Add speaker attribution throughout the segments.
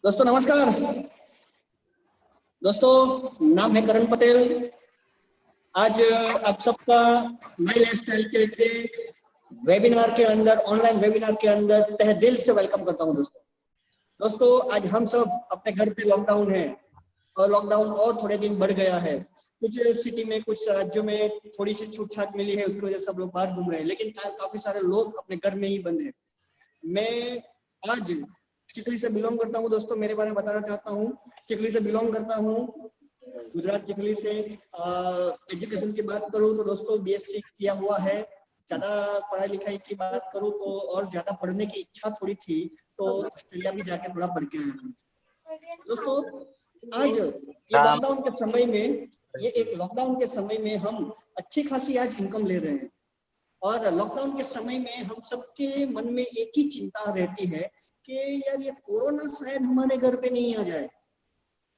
Speaker 1: दोस्तों नमस्कार। दोस्तों नाम है करण पटेल। आज आप सबका माई लाइफस्टाइल के वेबिनार के अंदर, ऑनलाइन वेबिनार के अंदर तहे दिल से वेलकम करता हूं। दोस्तों आज हम सब अपने घर पे लॉकडाउन है और लॉकडाउन और थोड़े दिन बढ़ गया है। कुछ सिटी में, कुछ राज्यों में थोड़ी सी छूट छाट मिली है, उसकी वजह से सब लोग बाहर घूम रहे हैं, लेकिन काफी सारे लोग अपने घर में ही बंद हैं। मैं आज चिखली से बिलोंग करता हूँ। दोस्तों मेरे बारे में बताना चाहता हूँ। चिखली से बिलोंग करता हूँ, गुजरात चिखली से। एजुकेशन की बात करूँ तो दोस्तों बीएससी किया हुआ है। ज्यादा पढ़ाई लिखाई की बात करूँ तो और ज्यादा पढ़ने की इच्छा थोड़ी थी, तो ऑस्ट्रेलिया भी जाके थोड़ा पढ़ के आया। दोस्तों आज ये लॉकडाउन के समय में, लॉकडाउन के समय में हम अच्छी खासी आज इनकम ले रहे हैं। और लॉकडाउन के समय में हम सबके मन में एक ही चिंता रहती है कि यार ये कोरोना शायद हमारे घर पे नहीं आ जाए।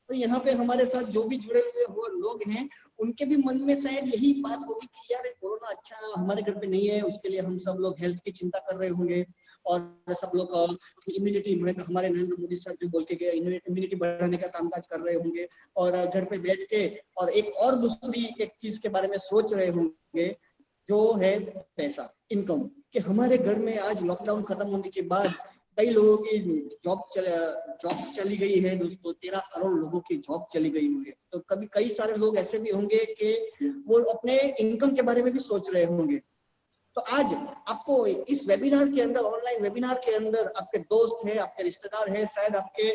Speaker 1: तो यहाँ पे हमारे साथ जो भी जुड़े हुए लोग हैं, उनके भी मन में शायद यही बात होगी कि यार कोरोना अच्छा हमारे घर पे नहीं है, उसके लिए हम सब लोग हेल्थ की चिंता कर रहे होंगे और सब लोग इम्यूनिटी, हमारे नरेंद्र मोदी सर जो बोल के गए, इम्यूनिटी बढ़ाने का कामकाज कर रहे होंगे और घर पे बैठ के और दूसरी एक चीज के बारे में सोच रहे होंगे जो है पैसा, इनकम। कि हमारे घर में आज लॉकडाउन खत्म होने के बाद कई लोगों की जॉब चली गई है। दोस्तों 13 करोड़ लोगों की जॉब चली गई होंगे। तो कभी कई सारे लोग ऐसे भी होंगे कि वो अपने इनकम के बारे में भी सोच रहे होंगे। तो आज आपको इस वेबिनार के अंदर, ऑनलाइन वेबिनार के अंदर, आपके दोस्त हैं, आपके रिश्तेदार हैं, शायद आपके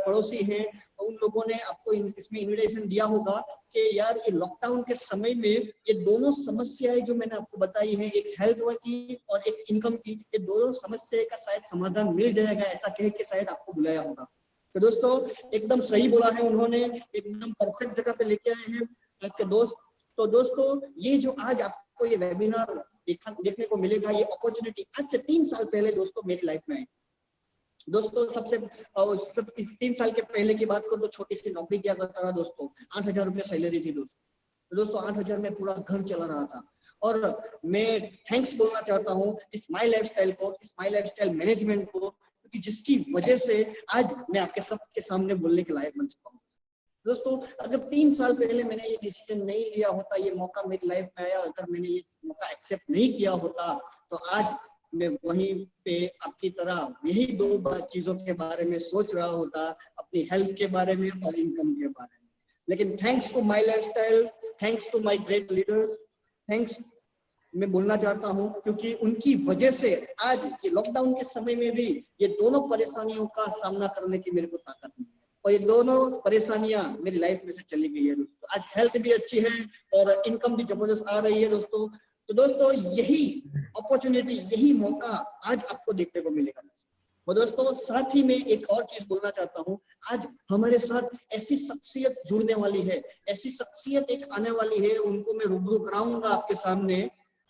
Speaker 1: पड़ोसी हैं, उन लोगों ने आपको इसमें इनविटेशन दिया होगा कि यार ये लॉकडाउन के समय में ये दोनों समस्याएं जो मैंने आपको बताई है, एक हेल्थ की और एक इनकम की, ये दोनों समस्या का शायद समाधान मिल जाएगा, ऐसा कह के शायद आपको बुलाया होगा। तो दोस्तों एकदम सही बोला है उन्होंने, एकदम परफेक्ट जगह पे लेके आए हैं आपके दोस्त। तो दोस्तों ये जो आज आपको ये वेबिनार देखने को मिलेगा, ये अपॉर्चुनिटी आज से 3 साल पहले दोस्तों मेरी लाइफ में आई। दोस्तों सब इस 3 साल के पहले की बात करो तो छोटी सी नौकरी किया करता था दोस्तों, 8,000 रुपया सैलरी थी दोस्तों 8,000 में पूरा घर चला रहा था। और मैं थैंक्स बोलना चाहता हूँ इस माई लाइफस्टाइल को, इस माई लाइफस्टाइल मैनेजमेंट को, क्योंकि जिसकी वजह से आज मैं आपके सबके सामने बोलने के लायक बन चुका हूँ। दोस्तों अगर 3 साल पहले मैंने ये डिसीजन नहीं लिया होता, ये मौका मेरी लाइफ में आया, अगर मैंने ये मौका एक्सेप्ट नहीं किया होता, तो आज मैं वहीं पे आपकी तरह यही 2 चीजों के बारे में सोच रहा होता, अपनी हेल्थ के बारे में और इनकम के बारे में। लेकिन thanks to my lifestyle, thanks to my great leaders, thanks मैं बोलना चाहता हूं, क्योंकि उनकी वजह से आज ये लॉकडाउन के समय में भी ये दोनों परेशानियों का सामना करने की मेरे को ताकत नहीं है, और ये दोनों परेशानियां मेरी लाइफ में से चली गई है दोस्तों। आज हेल्थ भी अच्छी है और इनकम भी जबरदस्त आ रही है दोस्तों। तो दोस्तों यही अपॉर्चुनिटी, यही मौका आज आपको देखने को मिलेगा। और दोस्तों साथ ही में एक और चीज बोलना चाहता हूँ, आज हमारे साथ ऐसी शख्सियत जुड़ने वाली है, ऐसी शख्सियत एक आने वाली है, उनको मैं रूबरू कराऊंगा आपके सामने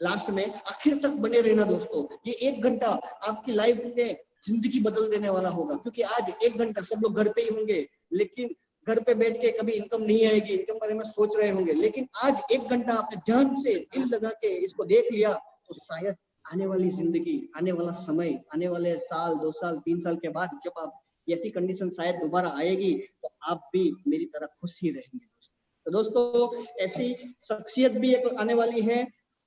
Speaker 1: लास्ट में। आखिर तक बने रहना दोस्तों, ये 1 घंटा आपकी लाइफ में जिंदगी बदल देने वाला होगा, क्योंकि आज 1 घंटा सब लोग घर पे ही होंगे, लेकिन घर पे बैठ के कभी इनकम नहीं आएगी, इनकम के बारे में सोच रहे होंगे, लेकिन आज 1 घंटा आपने ध्यान से दिल लगा के इसको देख लिया, तो शायद आने वाली जिंदगी, आने वाला समय, आने वाले साल, 2 साल, 3 साल के बाद जब आप ऐसी कंडीशन शायद दोबारा आएगी, तो आप भी मेरी तरह खुश ही रहेंगे। तो दोस्तों ऐसी शख्सियत भी एक आने वाली है,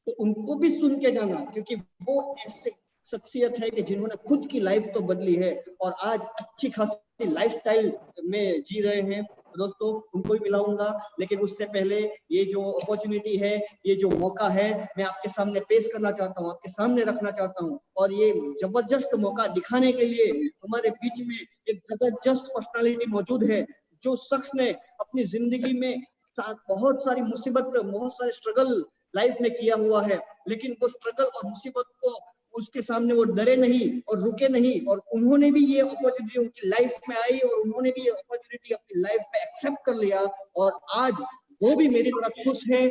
Speaker 1: तो उनको भी सुन के जाना, क्योंकि वो ऐसे शख्सियत है कि जिन्होंने खुद की लाइफ तो बदली है और आज अच्छी खासी लाइफस्टाइल में जी रहे हैं। दोस्तों उनको भी मिलाऊंगा, लेकिन उससे पहले ये जो अपॉर्चुनिटी है, ये जो मौका है, मैं आपके सामने पेश करना चाहता हूँ, आपके सामने रखना चाहता हूँ। और ये जबरदस्त मौका दिखाने के लिए हमारे बीच में एक जबरदस्त पर्सनालिटी मौजूद है, जो शख्स ने अपनी जिंदगी में बहुत सारी मुसीबत, बहुत सारे स्ट्रगल लाइफ में किया हुआ है, लेकिन वो स्ट्रगल और मुसीबत को उसके सामने वो डरे नहीं और रुके नहीं, और उन्होंने भी ये अपॉर्चुनिटी उनकी लाइफ में आई और उन्होंने भी ये अपॉर्चुनिटी अपनी लाइफ में एक्सेप्ट कर लिया, और आज वो भी मेरी तरह खुश है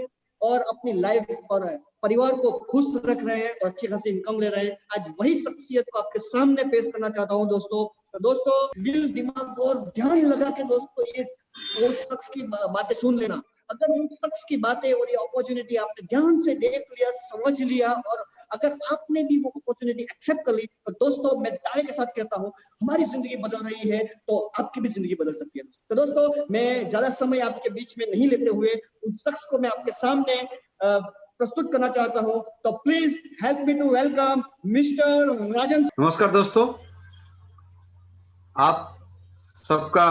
Speaker 1: और अपनी लाइफ और परिवार को खुश रख रहे हैं और अच्छी खासी इनकम ले रहे हैं। आज वही शख्सियत को आपके सामने पेश करना चाहता हूँ दोस्तों। तो दोस्तों दिल दिमाग और ध्यान लगा के दोस्तों ये उस शख्स की बातें सुन लेना, अगर उन शख्स की बातें और ये अपॉर्चुनिटी आपने ध्यान से देख लिया, समझ लिया, और अगर आपने भी वो अपॉर्चुनिटी एक्सेप्ट कर ली, तो दोस्तों मैं दावे के साथ कहता हूँ हमारी जिंदगी बदल रही है तो आपकी भी जिंदगी बदल सकती है। तो दोस्तों मैं ज्यादा समय आपके बीच में नहीं लेते हुए उन शख्स को मैं आपके सामने प्रस्तुत करना चाहता हूँ। तो please help me to welcome mister Rajan.
Speaker 2: नमस्कार दोस्तों, आप सबका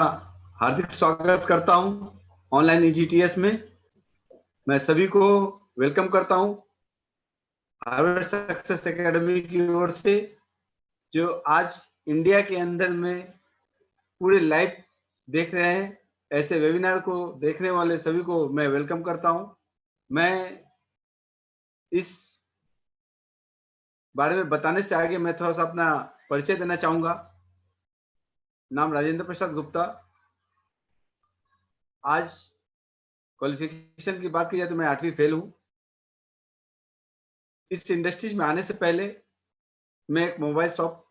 Speaker 2: हार्दिक स्वागत करता हूं ऑनलाइन EGTS में। मैं सभी को वेलकम करता हूं हार्वर्ड सक्सेस एकेडमी की ओर से, जो आज इंडिया के अंदर में पूरे लाइव देख रहे हैं। ऐसे वेबिनार को देखने वाले सभी को मैं वेलकम करता हूं। मैं इस बारे में बताने से आगे मैं थोड़ा सा अपना परिचय देना चाहूंगा। नाम राजेंद्र प्रसाद गुप्ता। आज क्वालिफिकेशन की बात की जाए तो मैं 8वीं फेल हूं। इस इंडस्ट्रीज में आने से पहले मैं एक मोबाइल शॉप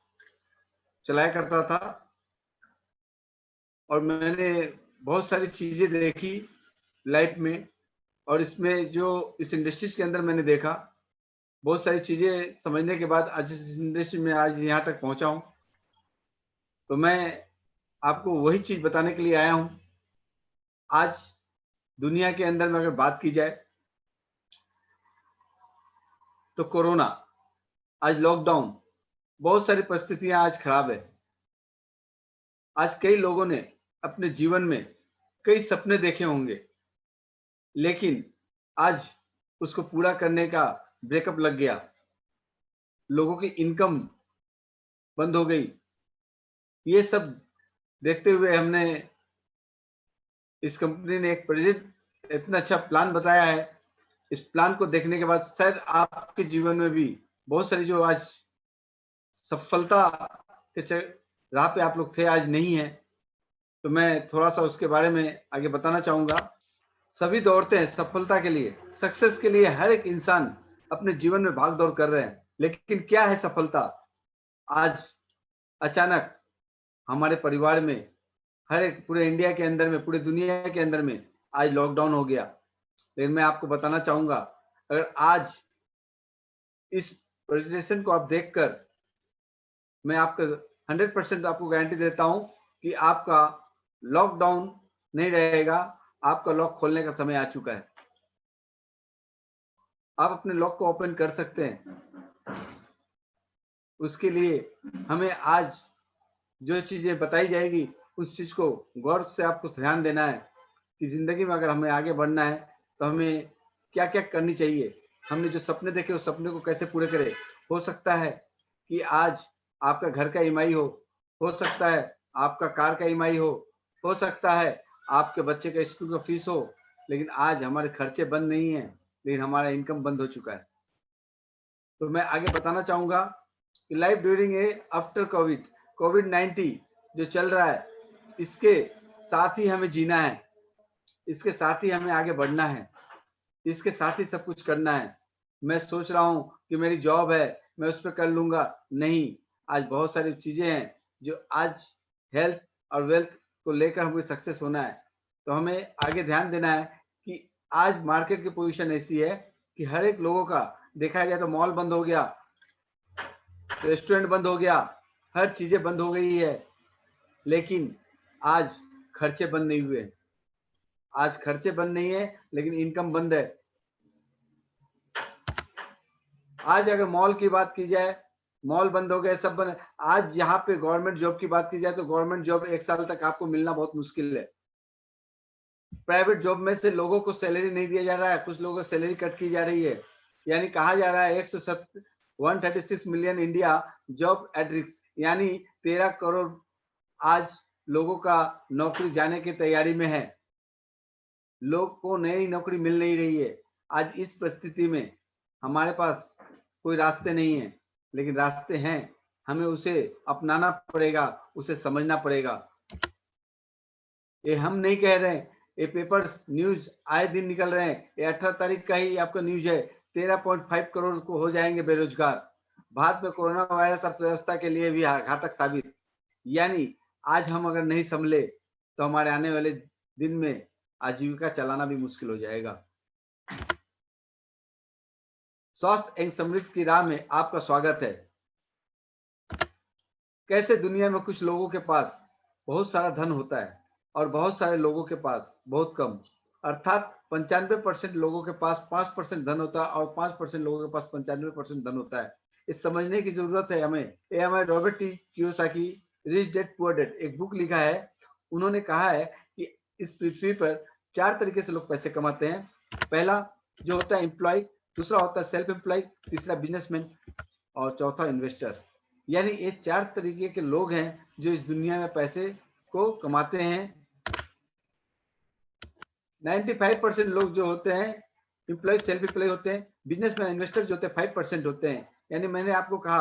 Speaker 2: चलाया करता था और मैंने बहुत सारी चीजें देखी लाइफ में, और इसमें जो इस इंडस्ट्रीज के अंदर मैंने देखा, बहुत सारी चीजें समझने के बाद आज इस इंडस्ट्री में आज यहाँ तक पहुंचा हूं। तो मैं आपको वही चीज बताने के लिए आया हूं। आज दुनिया के अंदर में अगर बात की जाए तो कोरोना, आज लॉकडाउन, बहुत सारी परिस्थितियां आज खराब है। आज कई लोगों ने अपने जीवन में कई सपने देखे होंगे, लेकिन आज उसको पूरा करने का ब्रेकअप लग गया। लोगों की इनकम बंद हो गई। ये सब देखते हुए हमने, इस कंपनी ने एक प्रोजेक्ट इतना अच्छा प्लान बताया है। इस प्लान को देखने के बाद शायद आपके जीवन में भी बहुत सारी जो आज सफलता के राह पे आप लोग थे, आज नहीं है। तो मैं थोड़ा सा उसके बारे में आगे बताना चाहूंगा। सभी दौड़ते हैं सफलता के लिए, सक्सेस के लिए। हर एक इंसान अपने जीवन में भाग दौड़ कर रहे हैं, लेकिन क्या है सफलता? आज अचानक हमारे परिवार में, हर एक पूरे इंडिया के अंदर में, पूरे दुनिया के अंदर में आज लॉकडाउन हो गया। लेकिन मैं आपको बताना चाहूंगा, अगर आज इस प्रेजेंटेशन को आप देखकर, मैं आपको 100% आपको गारंटी देता हूं कि आपका लॉकडाउन नहीं रहेगा। आपका लॉक खोलने का समय आ चुका है। आप अपने लॉक को ओपन कर सकते हैं। उसके लिए हमें आज जो चीजें बताई जाएगी, उस चीज को गौर से आपको ध्यान देना है कि जिंदगी में अगर हमें आगे बढ़ना है तो हमें क्या क्या करनी चाहिए। हमने जो सपने देखे उस सपने को कैसे पूरे करें। हो सकता है कि आज आपका घर का EMI हो सकता है आपका कार का EMI हो सकता है आपके बच्चे का स्कूल का फीस हो, लेकिन आज हमारे खर्चे बंद नहीं है, लेकिन हमारा इनकम बंद हो चुका है। तो मैं आगे बताना चाहूंगा कि लाइफ ड्यूरिंग ए आफ्टर कोविड-19 जो चल रहा है, इसके साथ ही हमें जीना है, इसके साथ ही हमें आगे बढ़ना है, इसके साथ ही सब कुछ करना है। मैं सोच रहा हूँ कि मेरी जॉब है, मैं उस पर कर लूंगा, नहीं। आज बहुत सारी चीजें हैं जो आज हेल्थ और वेल्थ को लेकर हमें सक्सेस होना है। तो हमें आगे ध्यान देना है कि आज मार्केट की पोजीशन ऐसी है कि हर एक लोगों का देखा जाए तो मॉल बंद हो गया, रेस्टोरेंट बंद हो गया, हर चीजें बंद हो गई है, लेकिन आज खर्चे बंद नहीं हुए। आज खर्चे बंद नहीं है, लेकिन इनकम बंद है। आज अगर मॉल की बात की जाए, मॉल बंद हो गए, सब बंद। आज यहाँ पे गवर्नमेंट जॉब की बात की जाए तो गवर्नमेंट जॉब 1 साल तक आपको मिलना बहुत मुश्किल है। प्राइवेट जॉब में से लोगों को सैलरी नहीं दिया जा रहा है, कुछ लोगों को सैलरी कट की जा रही है। यानी कहा जा रहा है 136 million India job at risk, यानी 13 करोड़ आज लोगों का नौकरी जाने की तैयारी में है। लोग को नई नौकरी मिल नहीं रही है। आज इस परिस्थिति में हमारे पास कोई रास्ते नहीं है, लेकिन रास्ते हैं, हमें उसे अपनाना पड़ेगा, उसे समझना पड़ेगा। ये हम नहीं कह रहे हैं, ये पेपर्स न्यूज आए दिन निकल रहे हैं। ये 18 तारीख का ही आपका न्यूज है, 13.5 करोड़ को हो जाएंगे बेरोजगार। भारत में कोरोना वायरस अर्थव्यवस्था के लिए भी घातक साबित। यानी आज हम अगर नहीं संभले तो हमारे आने वाले दिन में आजीविका चलाना भी मुश्किल हो जाएगा। स्वास्थ्य एवं समृद्धि की राह में आपका स्वागत है। कैसे दुनिया में कुछ लोगों के पास बहुत सारा धन होता है और बहुत सारे लोगों के पास बहुत कम, अर्थात 95% लोगों के पास 5% धन होता है और 5% लोगों के पास 95% धन होता है। इस समझने की जरूरत है हमें। ये हमारे Robert T Kiyosaki rich dad poor dad एक बुक लिखा है। उन्होंने कहा है कि इस पृथ्वी पर 4 तरीके से लोग पैसे कमाते हैं। पहला जो होता है एम्प्लॉय, दूसरा होता है सेल्फ एम्प्लॉय, तीसरा बिजनेसमैन और चौथा इन्वेस्टर। यानी ये 4 तरीके के लोग हैं जो इस दुनिया में पैसे को कमाते हैं। 95% लोग जो होते हैं एम्प्लॉय सेल्फ एम्प्लॉय होते हैं, बिजनेसमैन इन्वेस्टर जो होते हैं 5% होते हैं। यानी मैंने आपको कहा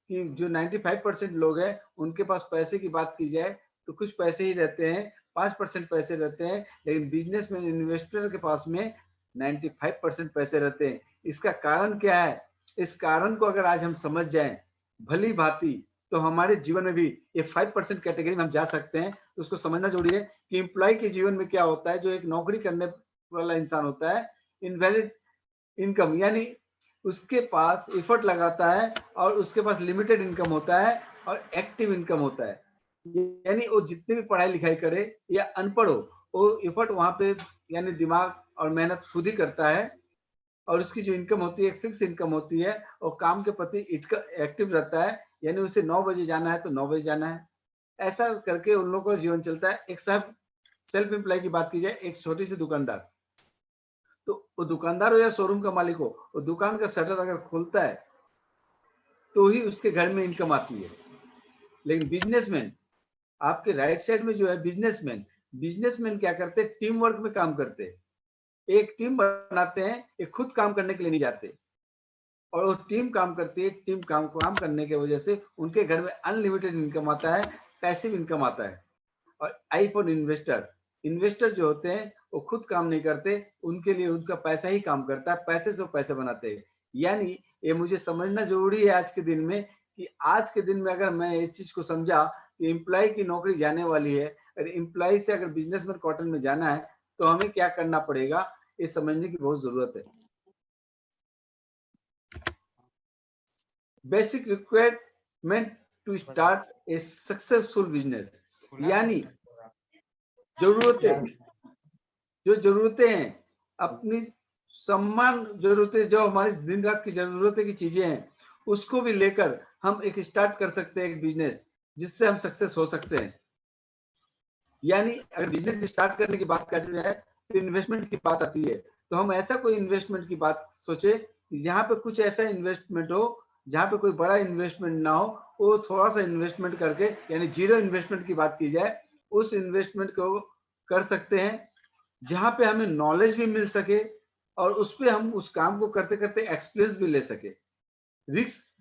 Speaker 2: कि जो 95% लोग हैं उनके पास पैसे की बात की जाए तो कुछ पैसे ही रहते हैं, 5% पैसे रहते हैं, लेकिन बिजनेसमैन इन्वेस्टर के पास में 95% पैसे रहते हैं। इसका कारण क्या है? इस कारण को अगर आज हम समझ जाएं भली भांति तो हमारे जीवन में भी ये 5% कैटेगरी में हम जा सकते हैं। तो उसको समझना जरूरी है कि एम्प्लॉय के जीवन में क्या होता है। जो एक नौकरी करने वाला इंसान होता है, इनवैलिड इनकम यानी उसके पास एफर्ट लगाता है और उसके पास लिमिटेड इनकम होता है और एक्टिव इनकम होता है। यानी वो जितने भी पढ़ाई लिखाई करे या अनपढ़ हो, वो एफर्ट वहां पे यानी दिमाग और मेहनत खुद ही करता है और उसकी जो इनकम होती है एक फिक्स इनकम होती है और काम के प्रति एक्टिव रहता है। यानी उसे 9 बजे जाना है तो 9 बजे जाना है। ऐसा करके उन लोगों का जीवन चलता है। एक साहब सेल्फ एम्प्लॉय की बात की जाए, एक छोटी सी दुकानदार, तो वो दुकानदार हो या शोरूम का मालिक हो, वो दुकान का शटर अगर खोलता है तो ही उसके घर में इनकम आती है। लेकिन बिजनेसमैन आपके राइट साइड में जो है बिजनेसमैन क्या करते हैं? टीम वर्क में काम करते हैं, एक टीम बनाते हैं, ये खुद काम करने के लिए नहीं जाते और वो टीम काम करती है। टीम काम करने की वजह से उनके घर में अनलिमिटेड इनकम आता है, पैसिव इनकम आता है। और आई फॉर इन्वेस्टर जो होते हैं वो खुद काम नहीं करते, उनके लिए उनका पैसा ही काम करता है, पैसे से वो पैसे बनाते हैं। यानी ये मुझे समझना जरूरी है आज के दिन में कि आज के दिन में अगर मैं इस चीज को समझा कि एम्प्लॉय की नौकरी जाने वाली है, अगर एम्प्लॉय से अगर बिजनेसमैन क्वार्टर में जाना है तो हमें क्या करना पड़ेगा, ये समझने की बहुत जरूरत है। Basic requirement to start a successful business, यानी जरूरतें हैं अपनी सम्मान जरूरतें, जो हमारी दिन रात की जरूरतें की चीजें हैं उसको भी लेकर हम एक स्टार्ट कर सकते हैं एक बिजनेस जिससे हम सक्सेस हो सकते हैं। यानी अगर बिजनेस स्टार्ट करने की बात कर रहे हैं तो इन्वेस्टमेंट की बात आती है, तो हम ऐसा कोई इन्वेस्टमेंट की बात सोचे जहां पे कुछ ऐसा इन्वेस्टमेंट हो जहां पे कोई बड़ा इन्वेस्टमेंट ना हो, वो थोड़ा सा इन्वेस्टमेंट करके यानी जीरो इन्वेस्टमेंट की बात की जाए, उस इन्वेस्टमेंट को कर सकते हैं जहां पे हमें नॉलेज भी मिल सके और उस पे हम उस काम को करते करते एक्सपीरियंस भी ले सके। रिस्क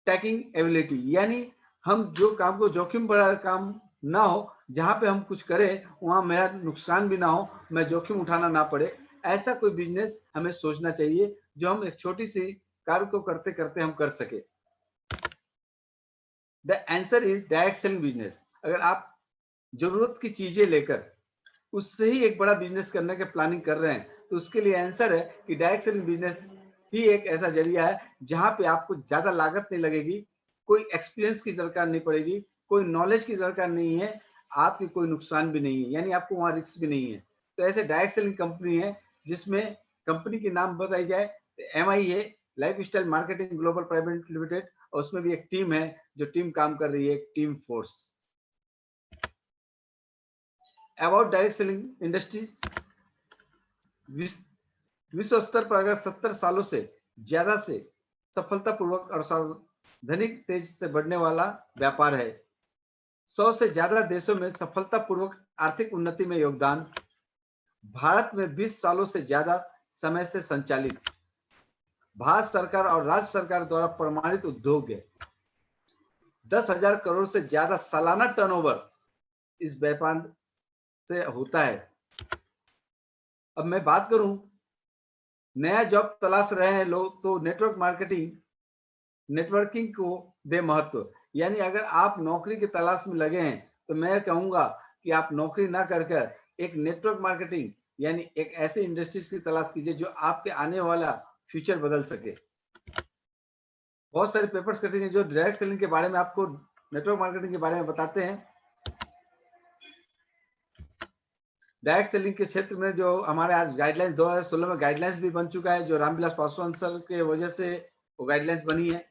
Speaker 2: टेकिंग एबिलिटी, यानी हम जो काम को जोखिम भरा काम ना हो, जहां पे हम कुछ करें वहां मेरा नुकसान भी ना हो, मैं जोखिम उठाना ना पड़े, ऐसा कोई बिजनेस हमें सोचना चाहिए जो हम एक छोटी सी कार्य को करते करते हम कर सके। The answer is direct selling business. अगर आप जरूरत की चीजें लेकर उससे ही एक बड़ा बिजनेस करने के प्लानिंग कर रहे हैं तो उसके लिए आंसर है कि डायरेक्ट सेलिंग बिजनेस ही एक ऐसा जरिया है जहां पे आपको ज्यादा लागत नहीं लगेगी, कोई एक्सपीरियंस की दरकार नहीं पड़ेगी, कोई नॉलेज की दरकार नहीं है, आपकी कोई नुकसान भी नहीं है, यानी आपको वहां रिस्क भी नहीं है। तो ऐसे डायरेक्ट सेलिंग कंपनी है जिसमें कंपनी के नाम बताई जाए MI है, life style marketing global private limited, और उसमें भी एक टीम है जो टीम काम कर रही है, team force. About direct selling industries, विश्व स्तर पर अगर 70 सालों से ज्यादा से सफलतापूर्वक और सार्वजनिक तेज से बढ़ने वाला व्यापार है। 100 से ज्यादा देशों में सफलतापूर्वक आर्थिक उन्नति में योगदान। भारत में 20 सालों से ज्यादा समय से संचालित भारत सरकार और राज्य सरकार द्वारा प्रमाणित उद्योग है। 10,000 करोड़ से ज्यादा सालाना टर्नओवर इस व्यापार से होता है। अब मैं बात करूं नया जॉब तलाश रहे हैं लोग तो नेटवर्किंग को दे महत्व। यानी अगर आप नौकरी की तलाश में लगे हैं तो मैं कहूंगा कि आप नौकरी ना कर एक नेटवर्क मार्केटिंग यानी एक ऐसे इंडस्ट्रीज की तलाश कीजिए जो आपके आने वाला फ्यूचर बदल सके। बहुत सारे पेपर्स कटिंग हैं जो डायरेक्ट सेलिंग के बारे में आपको नेटवर्क मार्केटिंग के बारे में बताते हैं। डायरेक्ट सेलिंग के क्षेत्र में जो हमारे आज गाइडलाइंस 2016 में गाइडलाइंस भी बन चुका है, जो रामविलास पासवान सर के वजह से वो गाइडलाइंस बनी है।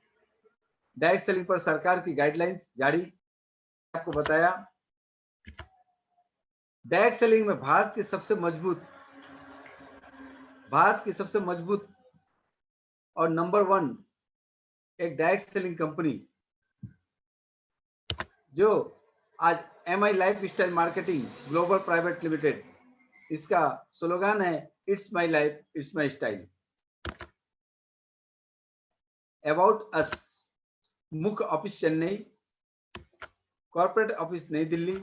Speaker 2: डायरेक्ट सेलिंग पर सरकार की गाइडलाइंस जारी, आपको बताया। डायरेक्ट सेलिंग में भारत की सबसे मजबूत और नंबर 1 एक डायरेक्ट सेलिंग कंपनी जो आज MI life style marketing global private limited, इसका स्लोगन है it's my life it's my style. About us, मुख्य ऑफिस चेन्नई, कॉर्पोरेट ऑफिस नई दिल्ली,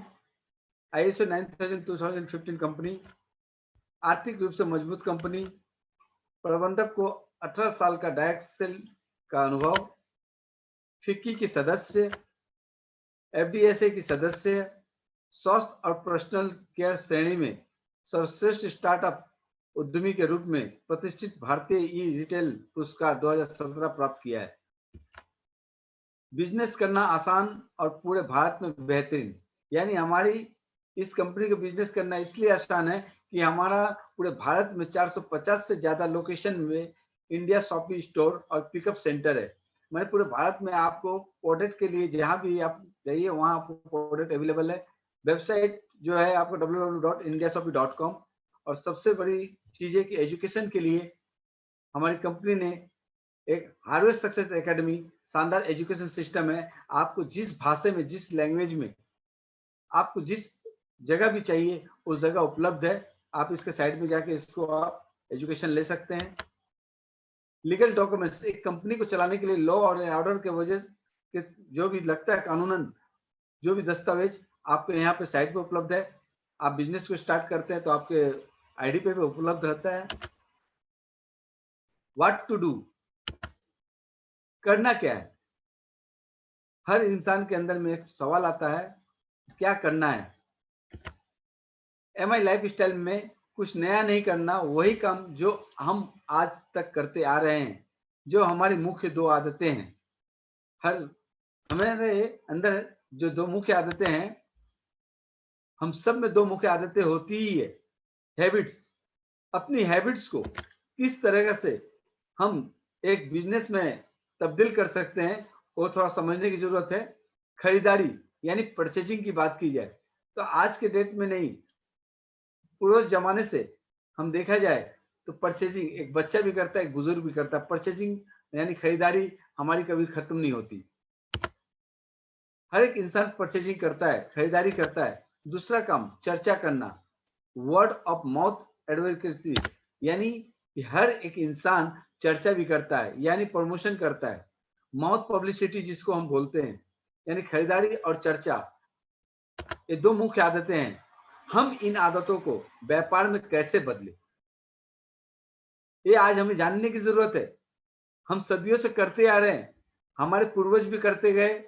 Speaker 2: ISO 9000 2015 कंपनी, आर्थिक रूप से मजबूत कंपनी, प्रबंधक को 18 साल का डायरेक्ट सेल का अनुभव, फिक्की की सदस्य, FDSA की सदस्य, स्वास्थ्य और पर्सनल केयर श्रेणी में सर्वश्रेष्ठ स्टार्टअप उद्यमी के रूप में प्रतिष्ठित भारतीय ई रिटेल पुरस्कार 2017 प्राप्त किया है। बिजनेस करना आसान और पूरे भारत में बेहतरीन, यानी हमारी इस कंपनी को बिजनेस करना इसलिए आसान है कि हमारा पूरे भारत में 450 से ज्यादा लोकेशन में इंडिया शॉपिंग स्टोर और पिकअप सेंटर है। मैंने पूरे भारत में आपको प्रोडक्ट के लिए जहां भी आप जाइए वहां आपको प्रोडक्ट अवेलेबल है। वेबसाइट जो है आपको www.indiashopping.com, और सबसे बड़ी चीज है कि एजुकेशन के लिए हमारी कंपनी ने एक हार्वेस्ट सक्सेस एकेडमी शानदार एजुकेशन सिस्टम है। आपको जिस भाषा में, जिस लैंग्वेज में, आपको जिस जगह भी चाहिए उस जगह उपलब्ध है। आप इसके साइट में जाके इसको आप एजुकेशन ले सकते हैं। लीगल डॉक्यूमेंट्स, एक कंपनी को चलाने के लिए लॉ और ऑर्डर के वजह के जो भी लगता है कानूनन, जो भी दस्तावेज आपको यहाँ पे साइट पे उपलब्ध है। आप बिजनेस को स्टार्ट करते हैं तो आपके आईडी पे उपलब्ध रहता है। व्हाट टू डू, करना क्या है। हर इंसान के अंदर में एक सवाल आता है, क्या करना है। MI लाइफ स्टाइल में कुछ नया नहीं करना, वही काम जो हम आज तक करते आ रहे हैं, जो हमारी मुख्य 2 आदतें हैं। हमारे अंदर जो 2 मुख्य आदतें हैं, हम सब में 2 मुख्य आदतें होती ही है। हैबिट्स, अपनी हैबिट्स को किस तरह से हम एक बिजनेस में तब्दील कर सकते हैं, वो थोड़ा समझने की जरूरत है। खरीदारी यानी परचेजिंग की बात की जाए तो आज के डेट में नहीं, पूर्व जमाने से हम देखा जाए तो परचेजिंग एक बच्चा भी करता है, एक बुजुर्ग भी करता है। परचेजिंग यानी खरीदारी हमारी कभी खत्म नहीं होती। हर एक इंसान परचेजिंग करता है, खरीदारी करता है। दूसरा काम चर्चा करना, वर्ड ऑफ माउथ एडवोकेसी, यानी कि हर एक इंसान चर्चा भी करता है, यानी प्रमोशन करता है। माउथ पब्लिसिटी जिसको हम बोलते हैं, यानी खरीदारी और चर्चा, ये 2 मुख्य आदतें हैं। हम इन आदतों को व्यापार में कैसे बदले, ये आज हमें जानने की जरूरत है। हम सदियों से करते आ रहे हैं, हमारे पूर्वज भी करते गए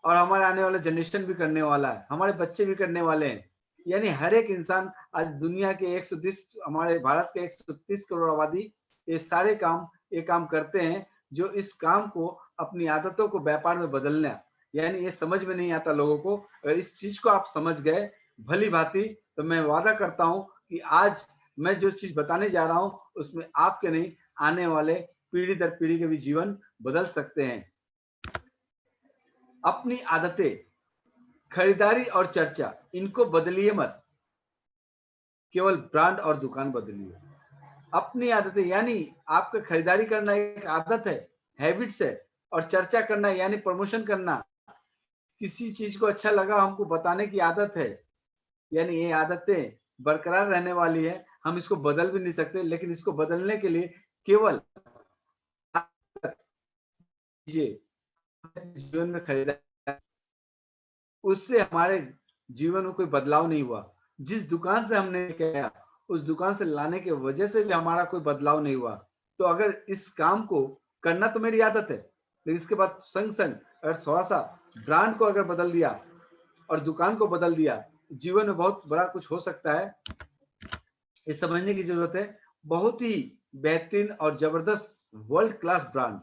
Speaker 2: और हमारे आने वाला जनरेशन भी करने वाला है, हमारे बच्चे भी करने वाले हैं। यानी हर एक इंसान आज दुनिया के 130, हमारे भारत के 130 करोड़ आबादी, ये सारे काम ये काम करते हैं, जो इस काम को अपनी आदतों को व्यापार में बदलना, यानी ये समझ में नहीं आता लोगों को। अगर इस चीज को आप समझ गए भली भांति, तो मैं वादा करता हूं कि आज मैं जो चीज बताने जा रहा हूं उसमें आपके नहीं, आने वाले पीढ़ी दर पीढ़ी के भी जीवन बदल सकते हैं। अपनी आदतें, खरीदारी और चर्चा, इनको बदलिए मत, केवल ब्रांड और दुकान बदलिए। अपनी आदतें यानी आपका खरीदारी करना एक आदत है, हैबिट्स है, और चर्चा करना यानी प्रमोशन करना, किसी चीज को अच्छा लगा हमको बताने की आदत है। यानी ये आदतें बरकरार रहने वाली है, हम इसको बदल भी नहीं सकते, लेकिन इसको बदलने के लिए केवल जीवन में खरीदारी, उससे हमारे जीवन में कोई बदलाव नहीं हुआ। जिस दुकान से हमने किया उस दुकान से लाने के वजह से भी हमारा कोई बदलाव नहीं हुआ। तो अगर इस काम को करना तो मेरी आदत है, लेकिन इसके बाद संग संग अगर थोड़ा सा ब्रांड को अगर बदल दिया और दुकान को बदल दिया, जीवन में बहुत बड़ा कुछ हो सकता है। ये समझने की जरूरत है। बहुत ही बेहतरीन और जबरदस्त world class brand.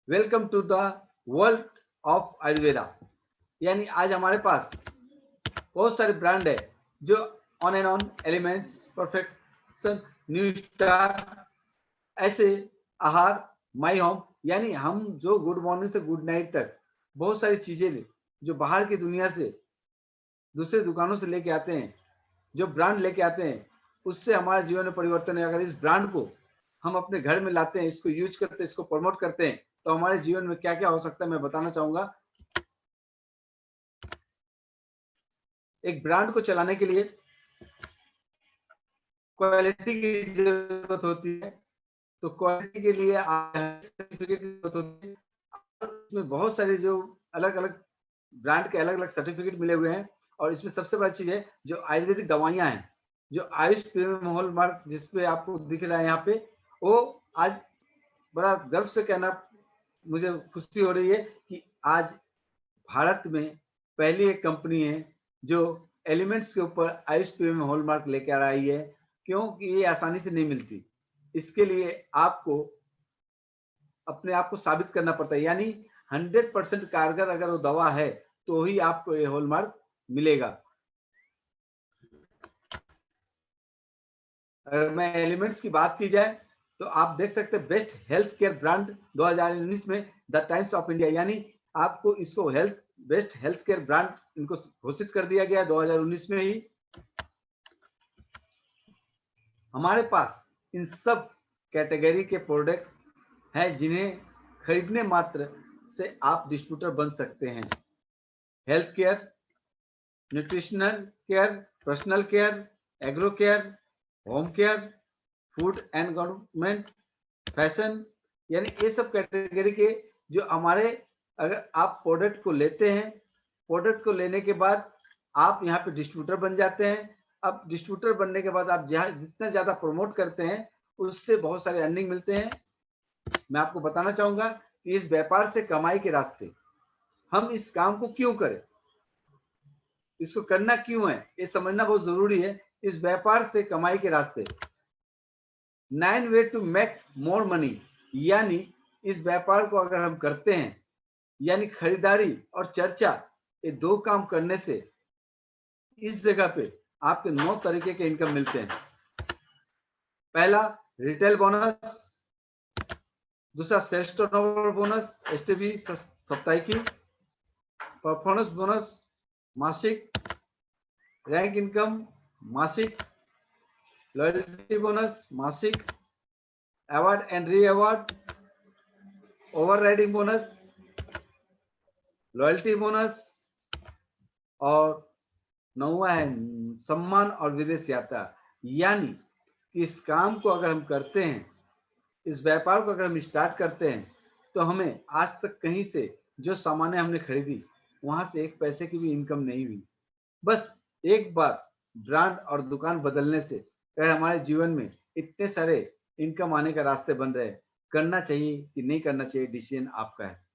Speaker 2: Welcome to the world of Ayurveda. यानी आज हमारे पास बहुत सारे ब्रांड है जो on and on, elements, perfection, new star, ऐसे आहार, माई होम, यानी हम जो गुड मॉर्निंग से गुड नाइट तक बहुत सारी चीजें जो बाहर की दुनिया से दूसरे दुकानों से लेके आते हैं, जो ब्रांड लेके आते हैं, उससे हमारे जीवन में परिवर्तन है। अगर इस ब्रांड को हम अपने घर में लाते हैं, इसको यूज करते हैं, इसको प्रमोट करते हैं, तो हमारे जीवन में क्या क्या हो सकता है मैं बताना चाहूंगा। एक ब्रांड को चलाने के लिए क्वालिटी की जरूरत होती है, तो क्वालिटी के लिए सर्टिफिकेट की जरूरत होती है। इसमें बहुत सारे जो अलग अलग ब्रांड के अलग अलग सर्टिफिकेट मिले हुए हैं, और इसमें सबसे बड़ी चीज है जो आयुर्वेदिक दवाइयां हैं, जो आयुष प्रीमियम हॉलमार्क जिसपे आपको दिख रहा है यहाँ पे, वो आज बड़ा गर्व से कहना मुझे खुशी हो रही है कि आज भारत में पहली एक कंपनी है जो एलिमेंट्स के ऊपर आयुष प्रीमियम हॉलमार्क लेकर आई है। क्योंकि ये आसानी से नहीं मिलती, इसके लिए आपको अपने आप को साबित करना पड़ता है। यानी 100% कारगर अगर वो दवा है तो ही आपको ये हॉलमार्क मिलेगा। अगर मैं एलिमेंट्स की बात की जाए तो आप देख सकते हैं बेस्ट हेल्थ केयर ब्रांड 2019 में द टाइम्स ऑफ इंडिया, यानी आपको इसको बेस्ट हेल्थ केयर ब्रांड इनको घोषित कर दिया गया 2019 में ही। हमारे पास इन सब कैटेगरी के प्रोडक्ट हैं जिन्हें खरीदने मात्र से आप डिस्ट्रीब्यूटर बन सकते हैं। Health care, nutritional care, personal care, agro care, home care, food and government, fashion, यानी ये सब कैटेगरी के जो हमारे, अगर आप प्रोडक्ट को लेते हैं, प्रोडक्ट को लेने के बाद आप यहाँ पे डिस्ट्रीब्यूटर बन जाते हैं। अब डिस्ट्रीब्यूटर बनने के बाद आप जहाँ जितना ज्यादा प्रमोट करते हैं उससे बहुत सारे अर्निंग मिलते हैं। मैं आपको बताना चाहूंगा कि इस व्यापार से कमाई के रास्ते, हम इस काम को क्यों करें, इसको करना क्यों है, ये समझना बहुत जरूरी है। इस व्यापार से कमाई के रास्ते 9 way to make more money, यानी इस व्यापार को अगर हम करते हैं, यानी खरीदारी और चर्चा, ये दो काम करने से इस जगह पे आपके 9 तरीके के इनकम मिलते हैं। पहला रिटेल बोनस, दूसरा सेल्स टर्नओवर बोनस एसटीबी साप्ताहिकी, परफॉर्मेंस बोनस मासिक, रैंक इनकम मासिक, लॉयल्टी बोनस मासिक, award and reward, overriding bonus, loyalty bonus, और 9वां है सम्मान और विदेश यात्रा। यानी कि इस काम को अगर हम करते हैं, इस व्यापार को अगर हम स्टार्ट करते हैं, तो हमें आज तक कहीं से जो सामानें हमने खरीदी वहां से एक पैसे की भी इनकम नहीं हुई। बस एक बार ब्रांड और दुकान बदलने से अगर हमारे जीवन में इतने सारे इनकम आने का रास्ते बन रहे हैं, करना चाहिए कि नहीं करना चाहिए, डिसीजन आपका है।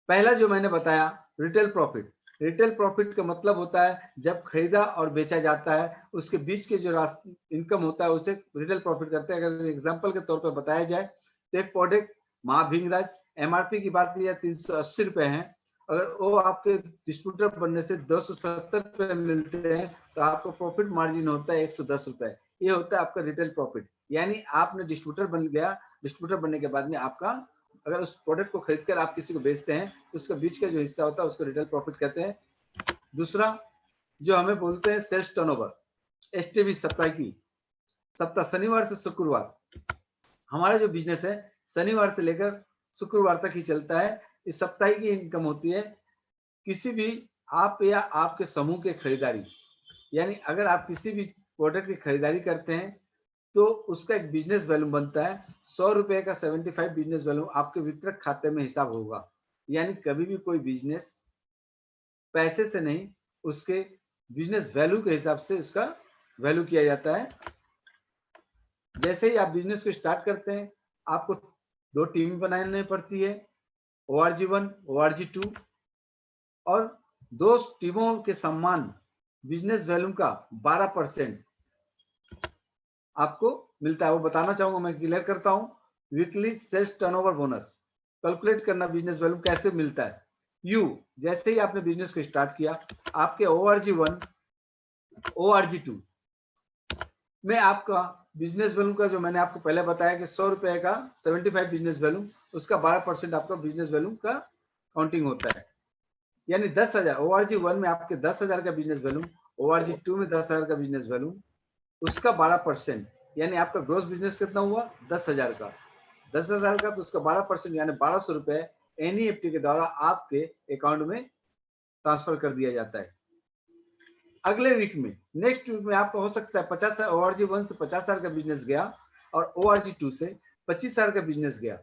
Speaker 2: पहला जो मैंने बताया रिटेल प्रॉफिट, रिटेल प्रॉफिट का मतलब होता है जब खरीदा और बेचा जाता है उसके बीच के जो रास्ते इनकम होता है उसे रिटेल प्रॉफिट करते हैं। अगर एग्जांपल के तौर पर बताया जाए तो एक प्रोडक्ट महाभिंगराज एमआरपी की बात की जाए 380 रुपए है, अगर वो आपके डिस्ट्रीब्यूटर बनने से 270 रुपए मिलते हैं तो आपका प्रॉफिट मार्जिन होता है 110 रुपए। ये होता है आपका रिटेल प्रॉफिट। यानी आपने डिस्ट्रीब्यूटर बन गया, डिस्ट्रीब्यूटर बनने के बाद में आपका अगर उस प्रोडक्ट को खरीदकर आप किसी को बेचते हैं तो उसका बीच का जो हिस्सा होता है उसको रिटेल प्रॉफिट कहते हैं। दूसरा जो हमें बोलते हैं सेल्स टर्नओवर, एसटीबी साप्ताहिकी, सप्ताह शनिवार से शुक्रवार हमारा जो बिजनेस है शनिवार से लेकर शुक्रवार तक ही चलता है। इस साप्ताहिक की इनकम होती है किसी भी आप या आपके समूह के खरीदारी, यानी अगर आप किसी भी प्रोडक्ट की खरीदारी करते हैं तो उसका एक बिजनेस वैल्यू बनता है। 100 रुपए का 75 बिजनेस वैल्यू आपके वितरक खाते में हिसाब होगा। यानी कभी भी कोई बिजनेस पैसे से नहीं, उसके बिजनेस वैल्यू के हिसाब से उसका वैल्यू किया जाता है। जैसे ही आप बिजनेस को स्टार्ट करते हैं आपको 2 टीम बनानी पड़ती है, ORG1 ORG2, और 2 टीमों के सम्मान बिजनेस वॉल्यूम का 12% आपको मिलता है। वो बताना चाहूंगा, मैं क्लियर करता हूं। Weekly sales turnover bonus calculate करना बिजनेस वॉल्यूम कैसे मिलता है। यू जैसे ही आपने बिजनेस को स्टार्ट किया, आपके ORG1 ORG2 में आपका बिजनेस वॉल्यूम का, जो मैंने आपको पहले बताया कि 100 रुपए का 75 बिजनेस वॉल्यूम, उसका 12% आपका बिजनेस वॉल्यूम का काउंटिंग होता है। यानी 10,000 ORG1 में आपके 10,000 का बिजनेस वॉल्यूम, ORG2 में 10,000 का बिजनेस वॉल्यूम, उसका 12%, यानी आपका ग्रोस बिजनेस कितना हुआ 10,000 का। 10,000 का तो उसका 12% यानी 1,200 रुपए NEFT के द्वारा आपके अकाउंट में ट्रांसफर कर दिया जाता है। अगले वीक में, नेक्स्ट वीक में आपका हो सकता है 50 ORG1 से 50,000 का बिजनेस गया और ORG2 से 25,000 का बिजनेस गया,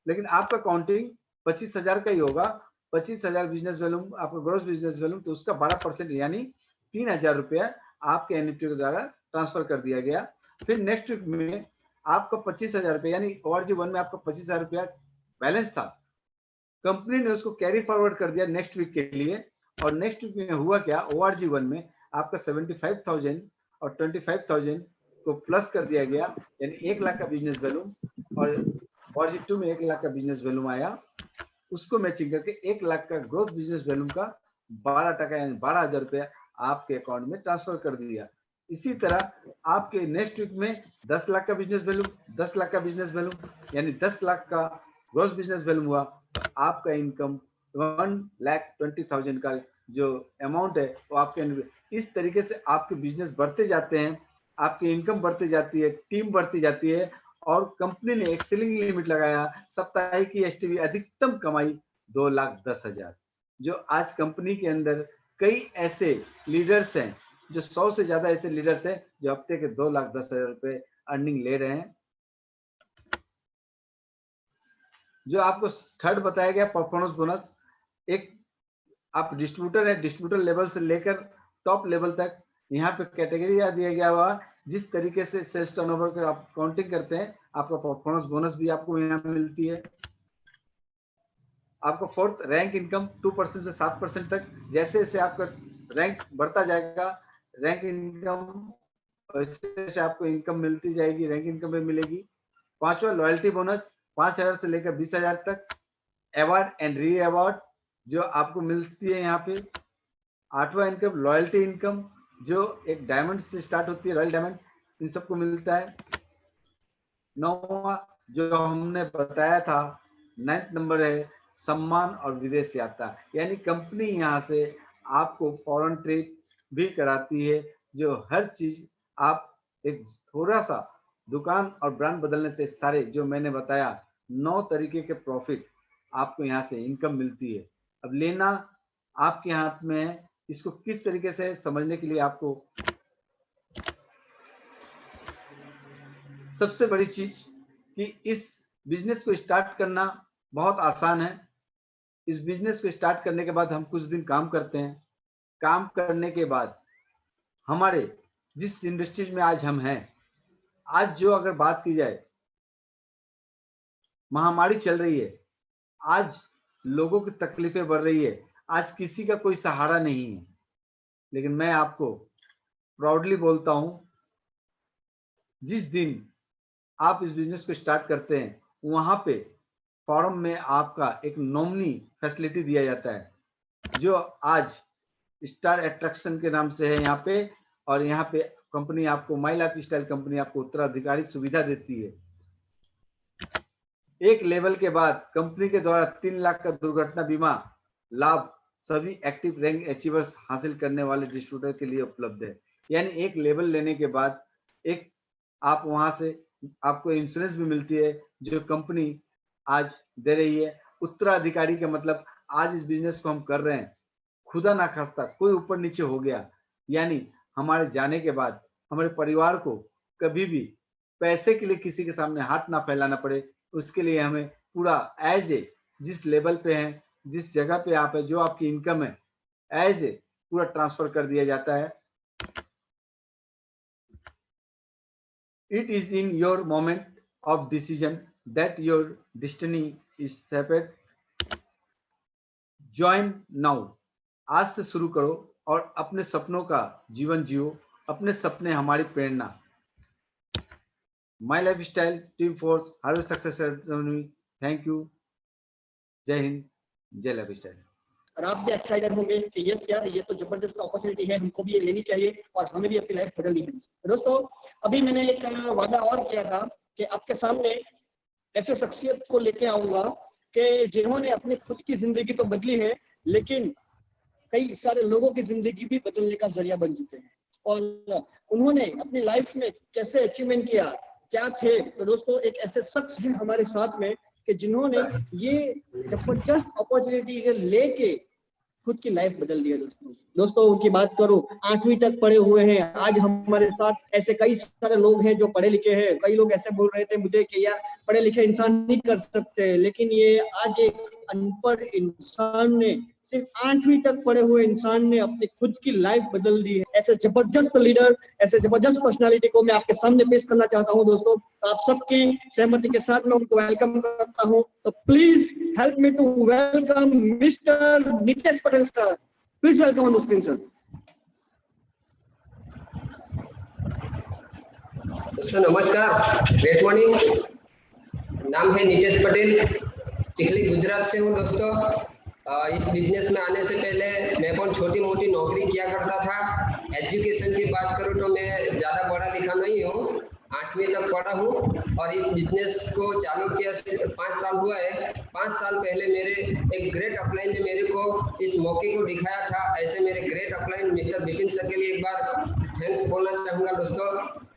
Speaker 2: लेकिन आपका काउंटिंग 25,000 का ही होगा। 25,000 बिजनेस वॉल्यूम आपका ग्रोस बिजनेस वॉल्यूम, तो उसका 12% यानी 3,000 रुपया आपके NEFT के द्वारा ट्रांसफर कर दिया गया। फिर नेक्स्ट वीक में आपका 25,000 रुपया, यानी ORG1 में आपका 25,000 रुपया बैलेंस था, कंपनी ने उसको कैरी फॉरवर्ड कर दिया नेक्स्ट वीक के लिए। और नेक्स्ट वीक में हुआ क्या, ORG1 में आपका 75,000 और 25,000 को प्लस कर दिया गया, यानी 1 लाख का बिजनेस वॉल्यूम, और ORG2 में 1 लाख का बिजनेस वॉल्यूम आया, उसको मैचिंग करके 1 लाख का ग्रोथ बिजनेस वॉल्यूम का 12% यानी 12,000 रुपया आपके अकाउंट में ट्रांसफर कर दिया। इसी तरह आपके नेक्स्ट वीक में 10 लाख का बिजनेस वॉल्यूम, 10 लाख का बिजनेस वॉल्यूम यानी 10 लाख का ग्रोस बिजनेस वॉल्यूम हुआ, आपका इनकम 1,20,000 का जो अमाउंट है वो आपके। इस तरीके से आपके बिजनेस बढ़ते जाते हैं, आपकी इनकम बढ़ती जाती है, टीम बढ़ती जाती है, और कंपनी ने एक सीलिंग लिमिट लगाया, साप्ताहिक की STV अधिकतम कमाई 2,10,000। जो आज कंपनी के अंदर कई ऐसे लीडर्स हैं, जो 100 से ज्यादा ऐसे लीडर्स हैं जो हफ्ते के 2,10,000 रुपए अर्निंग ले रहे हैं। जो आपको थर्ड बताया गया परफॉर्मेंस बोनस, एक आप डिस्ट्रीब्यूटर है, डिस्ट्रीब्यूटर लेवल से लेकर टॉप लेवल तक यहाँ पे कैटेगरी दिया गया हुआ, जिस तरीके से सेल्स टर्नओवर का आप काउंटिंग करते हैं, आपका परफॉर्मेंस बोनस भी आपको यहाँ मिलती है। आपको फोर्थ रैंक इनकम 2% से 7% तक, जैसे जैसे आपका रैंक बढ़ता जाएगा, रैंक इनकम वैसे आपको इनकम मिलती जाएगी, रैंक इनकम भी मिलेगी। पांचवा लॉयल्टी बोनस 5,000 से लेकर 20,000 तक। अवार्ड एंड री अवार्ड जो आपको मिलती है यहाँ पे। आठवां इनकम लॉयल्टी इनकम, जो एक डायमंड से स्टार्ट होती है, रॉयल डायमंड, इन सबको मिलता है। नौवां जो हमने बताया था 9th नंबर है सम्मान और विदेश यात्रा, यानी कंपनी यहाँ से आपको फॉरेन ट्रिप भी कराती है, जो हर चीज आप एक थोड़ा सा दुकान और ब्रांड बदलने से सारे जो मैंने बताया 9 तरीके के प्रॉफिट आपको यहाँ से इनकम मिलती है। अब लेना आपके हाथ में है, इसको किस तरीके से समझने के लिए आपको सबसे बड़ी चीज कि इस बिजनेस को स्टार्ट करना बहुत आसान है। इस बिजनेस को स्टार्ट करने के बाद हम कुछ दिन काम करते हैं, काम करने के बाद हमारे जिस इंडस्ट्रीज में आज हम हैं, आज जो अगर बात की जाए, महामारी चल रही है, आज लोगों की तकलीफें बढ़ रही है, आज किसी का कोई सहारा नहीं है, लेकिन मैं आपको प्राउडली बोलता हूं, जिस दिन आप इस बिजनेस को स्टार्ट करते हैं, वहां पे फॉर्म में आपका एक नॉमिनी फैसिलिटी दिया जाता है, जो आज स्टार अट्रैक्शन के नाम से है यहाँ पे। और यहाँ पे कंपनी आपको, माई लाइफ स्टाइल कंपनी आपको उत्तराधिकारी सुविधा देती है। एक लेवल के बाद कंपनी के द्वारा 3 लाख का दुर्घटना बीमा लाभ सभी एक्टिव रैंक अचीवर्स हासिल करने वाले डिस्ट्रीब्यूटर के लिए उपलब्ध है। यानी एक लेवल लेने के बाद एक आप वहां से आपको इंश्योरेंस भी मिलती है, जो कंपनी आज दे रही है। उत्तराधिकारी का मतलब, आज इस बिजनेस को हम कर रहे हैं, खुदा ना खास्ता कोई ऊपर नीचे हो गया, यानी हमारे जाने के बाद हमारे परिवार को कभी भी पैसे के लिए किसी के सामने हाथ ना फैलाना पड़े, उसके लिए हमें पूरा एज ए, जिस लेवल पे हैं, जिस जगह पे आप है, जो आपकी इनकम है, एज ए पूरा ट्रांसफर कर दिया जाता है। It is in your moment of decision that your destiny is shaped. Join now. आज से शुरू करो, और अपने सपनों का जीवन जियो। अपने सपने हमारी प्रेरणा। My lifestyle team force harvest success academy. Thank you. जय हिंद, जय लाइफ स्टाइल।
Speaker 1: और आप भी एक्साइटेड होंगे कि यस यार, ये तो जबरदस्त अपॉर्चुनिटी है, हमको भी ये लेनी चाहिए और हमें भी अपनी लाइफ बदलनी है। दोस्तों, अभी मैंने एक वादा और किया था कि आपके सामने ऐसे शख्सियत को लेके आऊंगा कि जिन्होंने अपनी खुद की जिंदगी तो बदली है, लेकिन कई सारे लोगों की जिंदगी भी बदलने का जरिया बन चुके हैं। और उन्होंने अपनी लाइफ में कैसे अचीवमेंट किया, क्या थे। तो दोस्तों, एक ऐसे शख्स हैं हमारे साथ में कि जिन्होंने ये जबरदस्त अपॉर्चुनिटी लेके खुद की लाइफ बदल दी है। दोस्तों उनकी बात करूं, 8वीं तक पढ़े हुए हैं। आज हमारे साथ ऐसे कई सारे लोग हैं जो पढ़े लिखे हैं। कई लोग ऐसे बोल रहे थे मुझे कि यार पढ़े लिखे इंसान नहीं कर सकते, लेकिन ये आज एक अनपढ़ इंसान ने, सिर्फ 8वीं तक पढ़े हुए इंसान ने अपनी खुद की लाइफ बदल दी है। ऐसे जबरदस्त लीडर, ऐसे जबरदस्त पर्सनालिटी को मैं आपके सामने पेश करना चाहता हूं। दोस्तों, आप सबकी सहमति के साथ मैं उनको वेलकम करता हूं। तो please help me to welcome Mister Nitesh Patel sir. Please welcome on the screen sir.
Speaker 3: दोस्तों नमस्कार, ग्रेट मॉर्निंग। नाम है नितेश पटेल, चिखली गुजरात से हूँ। दोस्तों, इस बिजनेस में आने से पहले मैं बहुत छोटी मोटी नौकरी किया करता था। एजुकेशन की बात करूँ तो मैं ज़्यादा पढ़ा लिखा नहीं हूँ, 8वीं तक पढ़ा हूँ और इस बिजनेस को चालू किया 5 साल हुआ है। 5 साल पहले मेरे एक ग्रेट अपलाइन ने मेरे को इस मौके को दिखाया था। ऐसे मेरे great upline mister Vipin sir के लिए एक बार थैंक्स बोलना चाहूँगा।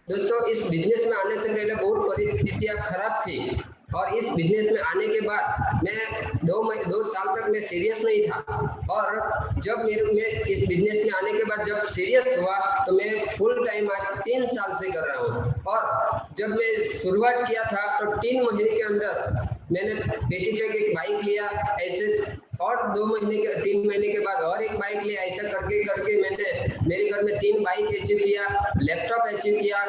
Speaker 3: दोस्तों इस बिजनेस में आने से पहले बहुत परिस्थितियाँ खराब थी और इस बिजनेस में आने के बाद मैं 2 साल तक मैं सीरियस नहीं था। और जब मैं इस बिजनेस में आने के बाद जब सीरियस हुआ तो मैं फुल टाइम आज 3 साल से कर रहा हूँ। और जब मैं शुरुआत किया था तो 3 महीने के अंदर मैंने पेटीटेक एक बाइक लिया, ऐसे और 3 महीने के बाद और एक बाइक लिया। ऐसा करके करके मैंने मेरे घर में 3 बाइक अचीव किया, लैपटॉप अचीव किया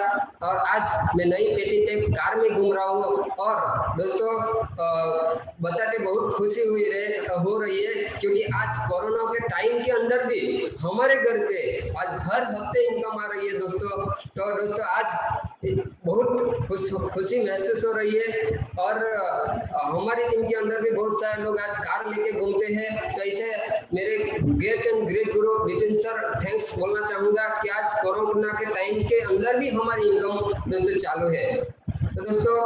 Speaker 3: और आज मैं नई पेटीटेक कार में घूम रहा हूँ। और दोस्तों बताते बहुत खुशी हो रही है क्योंकि आज कोरोना के टाइम के अंदर भी हमारे घर पे आज हर हफ्ते इनकम आ रही है। दोस्तों आज बहुत खुशी महसूस हो रही है। और हमारी टीम के अंदर भी बहुत सारे लोग आज कार लेके घूमते हैं। तो ऐसे मेरे ग्रेट गुरु विपिन सर थैंक्स बोलना चाहूँगा कि आज कोरोना के टाइम के अंदर भी हमारी इनकम दोस्तों चालू है। तो दोस्तों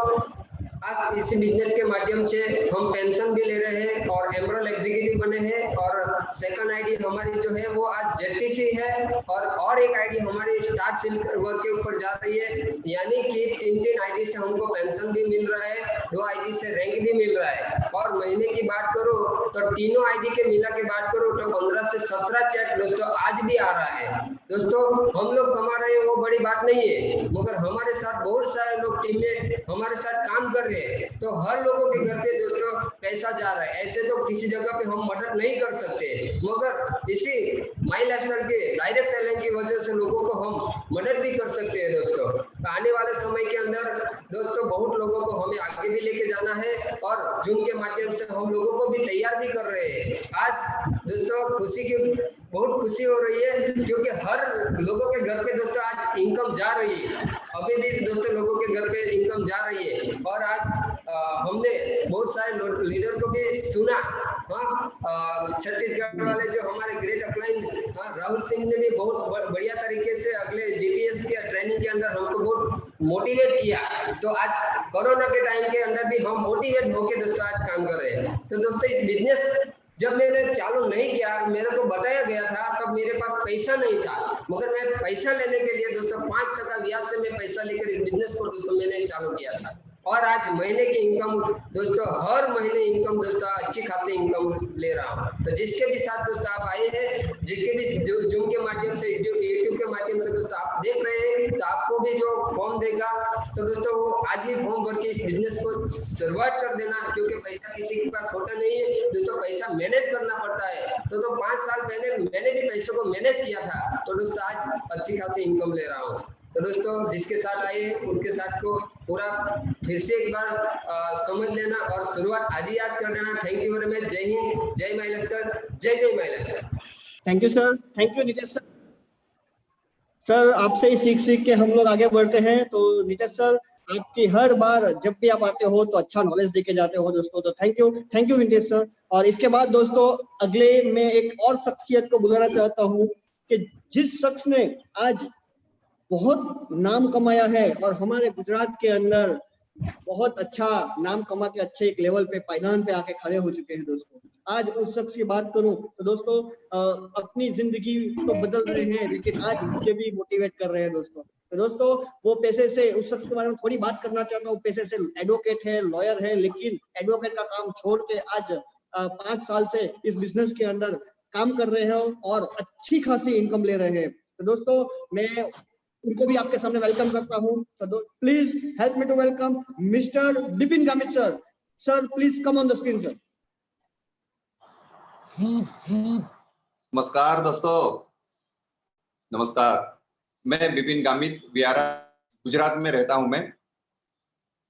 Speaker 3: आज इसी बिजनेस के माध्यम से हम पेंशन भी ले रहे हैं और एमरल एग्जीक्यूटिव बने हैं। और सेकंड आईडी हमारी जो है वो आज जेटीसी है और एक आईडी हमारी स्टार सिल्वर के ऊपर जा रही है। यानी कि 3 आईडी से हमको पेंशन भी मिल रहा है, 2 आईडी से रैंक भी मिल रहा है। और महीने की बात करूँ तो तीनों आईडी के मिला के बात करूँ तो 15 से 17 चेक दोस्तों आज भी आ रहा है। दोस्तों हम लोग कमा रहे हैं वो बड़ी बात नहीं है, मगर हमारे साथ बहुत सारे लोग टीम में हमारे साथ काम कर रहे हैं। तो हर लोगों के घर पे दोस्तों पैसा जा रहा है। ऐसे तो किसी जगह पे हम मदद नहीं कर सकते, मगर इसी माई लाइफस्टाइल के डायरेक्ट सेलिंग की वजह से लोगों को हम मदद भी कर सकते हैं। दोस्तों आने वाले समय के अंदर दोस्तों बहुत लोगों को हमें आगे भी लेके जाना है और जूम के माध्यम से हम लोगों को भी तैयार भी कर रहे हैं। आज दोस्तों बहुत खुशी हो रही है क्योंकि हर लोगों के घर पे दोस्तों आज इनकम जा रही है। अभी भी दोस्तों लोगों के घर पे इनकम जा रही है। और आज हमने बहुत सारे लीडर को भी सुना। छत्तीसगढ़ वाले जो हमारे ग्रेट अपलाइन राहुल सिंह ने भी बहुत बढ़िया तरीके से अगले जीपीएस के ट्रेनिंग के अंदर हमको बहुत मोटिवेट किया। तो आज कोरोना के टाइम के अंदर भी हम मोटिवेट होकर दोस्तों आज काम कर रहे हैं। तो दोस्तों इस बिजनेस जब मैंने चालू नहीं किया, मेरे को बताया गया था, तब मेरे पास पैसा नहीं था, मगर मैं पैसा लेने के लिए दोस्तों 5% ब्याज से मैं पैसा लेकर इस बिजनेस को दोस्तों मैंने चालू किया था। और आज महीने की इनकम दोस्तों हर महीने इनकम दोस्तों अच्छी खासी इनकम ले रहा हूँ। तो जिसके भी साथ दोस्तों आप आए हैं, जिसके भी जूम के माध्यम से यूट्यूब के माध्यम से दोस्तों आप देख रहे हैं, तो आपको भी जो फॉर्म देगा तो दोस्तों वो आज ही फॉर्म भर के इस बिजनेस को शुरुआत कर देना। क्योंकि पैसा किसी के पास होता नहीं है दोस्तों, पैसा मैनेज करना पड़ता है। तो 5 साल पहले मैंने भी पैसों को मैनेज किया था, तो दोस्तों आज अच्छी खासी इनकम ले रहा हूँ। तो दोस्तों जिसके साथ आए उनके साथ को पूरा फिर से एक बार समझ लेना और शुरुआत आज कर देना। Thank you very much. जय हिंद, जय माई लाइफस्टाइल, जय my lifestyle.
Speaker 1: Thank you sir, thank you Nitesh sir. Sir आपसे ही सीख सीख के हम लोग आगे बढ़ते हैं। तो नीतेश सर, आपकी हर बार जब भी आप आते हो तो अच्छा नॉलेज देके जाते हो दोस्तों, तो थैंक यू नीतेश सर। और इसके बाद दोस्तों अगले मैं एक और शख्सियत को बुलाना चाहता हूँ कि जिस शख्स ने आज बहुत नाम कमाया है और हमारे गुजरात के अंदर बहुत अच्छा नाम कमा के अच्छे एक लेवल पे पायदान पे आके खड़े हो चुके हैं दोस्तों। आज उस शख्स की बात करूं तो दोस्तों अपनी जिंदगी तो बदल रहे हैं, लेकिन आज मुझे भी मोटिवेट कर रहे हैं दोस्तों। तो दोस्तों वो पैसे से, उस शख्स के बारे में थोड़ी बात करना चाहता हूँ। पैसे से एडवोकेट है, लॉयर है, लेकिन एडवोकेट का काम छोड़ के आज 5 साल से इस बिजनेस के अंदर काम कर रहे हैं और अच्छी खासी इनकम ले रहे हैं। तो दोस्तों मैं उनको भी आपके सामने वेलकम करता हूँ। तो please help me to welcome Mister Bipin Gamit sir. Sir please come on the screen sir.
Speaker 4: नमस्कार दोस्तों, नमस्कार। मैं बिपिन गामित वियारा गुजरात में रहता हूं। मैं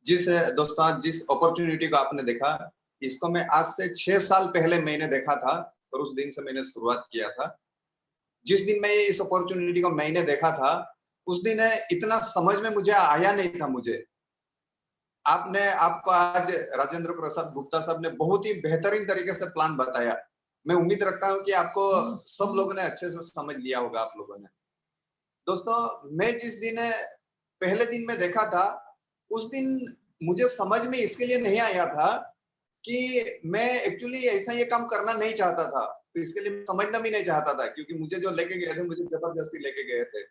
Speaker 4: जिस अपॉर्चुनिटी को आपने देखा, इसको मैं आज से 6 साल पहले मैंने देखा था और उस दिन से मैंने शुरुआत किया था। जिस दिन मैं इस अपॉर्चुनिटी को मैंने देखा था, उस दिन इतना समझ में मुझे आया नहीं था। आपको आज राजेंद्र प्रसाद गुप्ता साहब ने बहुत ही बेहतरीन तरीके से प्लान बताया। मैं उम्मीद रखता हूं कि आपको सब लोगों ने अच्छे से समझ लिया होगा आप लोगों ने। दोस्तों मैं जिस दिन पहले दिन में देखा था, उस दिन मुझे समझ में इसके लिए नहीं आया था कि मैं एक्चुअली ऐसा ये काम करना नहीं चाहता था। तो इसके लिए समझना भी नहीं चाहता था, क्योंकि मुझे जो लेके गए थे, मुझे जबरदस्ती लेके गए थे।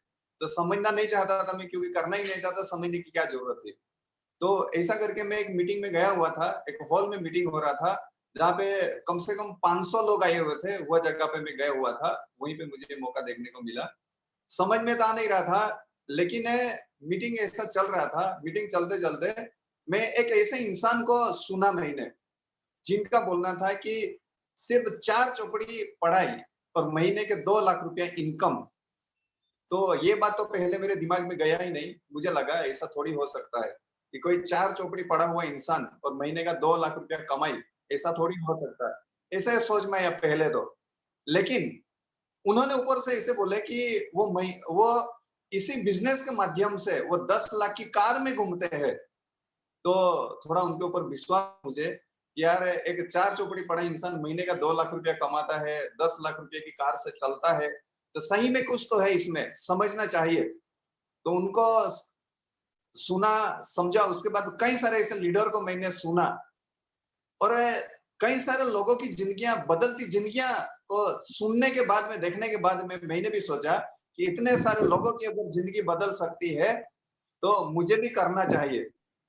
Speaker 4: तो समझना नहीं चाहता था मैं, क्योंकि करना ही नहीं था तो समझने की क्या जरूरत थी। तो ऐसा करके मैं एक मीटिंग में गया हुआ था, एक हॉल में मीटिंग हो रहा था जहाँ पे कम से कम 500 लोग आए हुए थे। वह जगह पे मैं गया हुआ था, वहीं पे मुझे मौका देखने को मिला। समझ में तो आ नहीं रहा था, लेकिन मीटिंग ऐसा चल रहा था। मीटिंग चलते चलते मैं एक ऐसे इंसान को सुना मैंने, जिनका बोलना था कि सिर्फ 4 चौपड़ी पढ़ाई और महीने के 2 लाख रुपया इनकम। तो ये बात तो पहले मेरे दिमाग में गया ही नहीं। मुझे लगा ऐसा थोड़ी हो सकता है कि कोई 4 चौपड़ी पढ़ा हुआ इंसान और महीने का 2 लाख रुपया कमाई, ऐसा थोड़ी हो सकता है। ऐसा सोच में आया पहले तो। लेकिन उन्होंने ऊपर से ऐसे बोले कि वो इसी बिजनेस के माध्यम से वो 10 लाख की कार में घूमते हैं। तो थोड़ा उनके ऊपर विश्वास मुझे, यार एक 4 चौपड़ी पढ़ा इंसान महीने का 2 लाख रुपया कमाता है, 10 लाख रुपए की कार से चलता है, तो सही में कुछ तो है इसमें, समझना चाहिए। तो उनको सुना, समझा। उसके बाद कई सारे ऐसे लीडर को मैंने सुना और कई सारे लोगों की जिंदगियां, बदलती जिंदगियां को सुनने के बाद में, देखने के बाद में मैंने भी सोचा कि इतने सारे लोगों की अगर जिंदगी बदल सकती है तो मुझे भी करना चाहिए,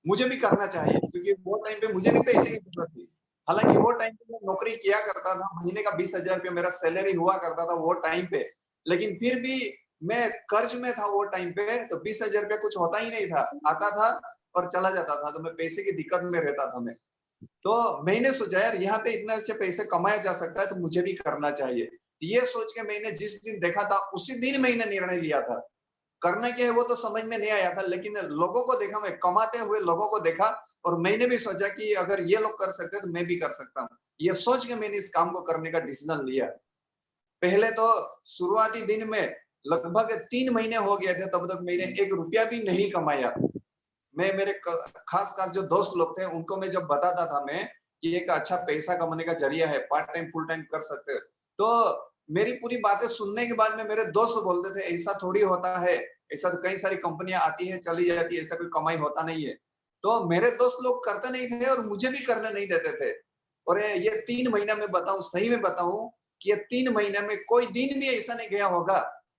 Speaker 4: क्योंकि वो टाइम पे मुझे भी पैसे की जरूरत थी। हालांकि वो टाइम पे मैं नौकरी किया करता था, महीने का 20,000 रुपया मेरा सैलरी हुआ करता था वो टाइम पे, लेकिन फिर भी मैं कर्ज में था वो टाइम पे। तो 20,000 रुपया कुछ होता ही नहीं था, आता था और चला जाता था। तो मैं पैसे की दिक्कत में रहता था मैं। तो मैंने सोचा यार यहाँ पे इतना से पैसे कमाया जा सकता है, तो मुझे भी करना चाहिए। ये सोच के मैंने जिस दिन देखा था, उसी दिन मैंने निर्णय लिया था। करना क्या है वो तो समझ में नहीं आया था, लेकिन लोगों को देखा, मैं कमाते हुए लोगों को देखा और मैंने भी सोचा कि अगर ये लोग कर सकते हैं तो मैं भी कर सकता हूँ। ये सोच के मैंने इस काम को करने का डिसीजन लिया। पहले तो शुरुआती दिन में लगभग 3 महीने हो गए थे, तब तक मैंने 1 रुपया भी नहीं कमाया। मैं मेरे खास जो दोस्त लोग थे उनको मैं जब बताता था मैं कि एक अच्छा पैसा कमाने का जरिया है, पार्ट टाइम फुल टाइम कर सकते हो, तो मेरी पूरी बातें सुनने के बाद में मेरे दोस्त बोलते थे ऐसा थोड़ी होता है, ऐसा तो कई सारी कंपनियां आती है चली जाती है, ऐसा कोई कमाई होता नहीं है। तो मेरे दोस्त लोग करते नहीं थे और मुझे भी करने नहीं देते थे। और ये 3 महीना में बताऊं, सही में बताऊं कि ये 3 महीने में कोई दिन भी ऐसा नहीं गया होगा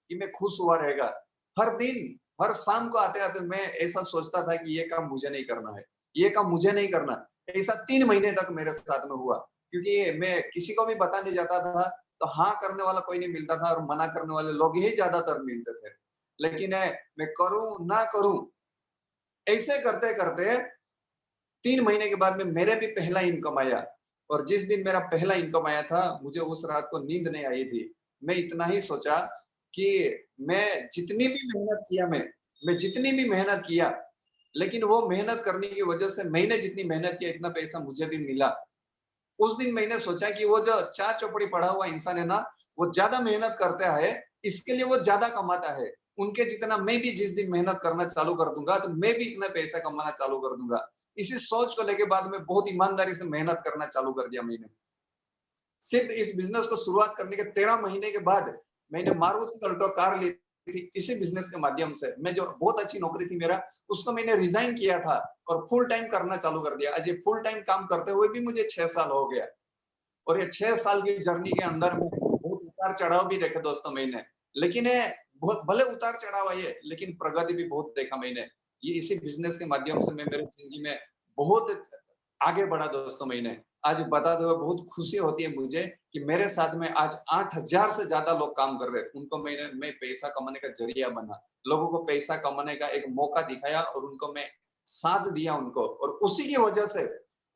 Speaker 4: कि मैं खुश हुआ रहेगा। हर दिन, हर शाम को आते आते मैं ऐसा सोचता था कि ये काम मुझे नहीं करना है, ये काम मुझे नहीं करना। ऐसा 3 महीने तक मेरे साथ में हुआ, क्योंकि मैं किसी को भी बताने जाता था तो हाँ करने वाला कोई नहीं मिलता था और मना करने वाले लोग ही ज्यादातर मिलते थे। लेकिन मैं करूं ना करूं, ऐसे करते करते 3 महीने के बाद में मेरे भी पहला इनकम आया। और जिस दिन मेरा पहला इनकम आया था, मुझे उस रात को नींद नहीं आई थी। मैं इतना ही सोचा कि मैं जितनी भी मेहनत किया, मैं जितनी भी मेहनत किया, लेकिन वो मेहनत करने की वजह से मैंने जितनी मेहनत किया इतना पैसा मुझे भी मिला। उस दिन मैंने सोचा कि वो जो 4 चौपड़ी पढ़ा हुआ इंसान है ना, वो ज्यादा मेहनत करता है, इसके लिए वो ज्यादा कमाता है। उनके जितना मैं भी जिस दिन मेहनत करना चालू कर दूंगा तो मैं भी इतना पैसा कमाना चालू कर दूंगा। इसी सोच को लेके बाद में बहुत ईमानदारी से मेहनत करना चालू कर दिया मैंने। सिर्फ इस बिजनेस को शुरुआत करने के 13 महीने के बाद मैंने मारुति अल्टो कार ली थी। इसी बिजनेस के माध्यम से मैं जो बहुत अच्छी नौकरी थी मेरा, उसको मैंने रिजाइन किया था और फुल टाइम करना चालू कर दिया। आज ये फुल टाइम काम करते हुए भी मुझे 6 साल हो गया और ये 6 साल की जर्नी के अंदर में बहुत उतार चढ़ाव भी देखे दोस्तों मैंने, लेकिन बहुत भले उतार चढ़ाव आए लेकिन प्रगति भी बहुत देखा मैंने। ये इसी बिजनेस के माध्यम से मैं मेरी जिंदगी में बहुत आगे बढ़ा दोस्तों मैंने। आज बताते हुए बहुत खुशी होती है मुझे कि मेरे साथ में आज 8000 से ज्यादा लोग काम कर रहे हैं। उनको मैं पैसा कमाने का जरिया बना, लोगों को पैसा कमाने का एक मौका दिखाया और उनको मैं साथ दिया उनको, और उसी की वजह से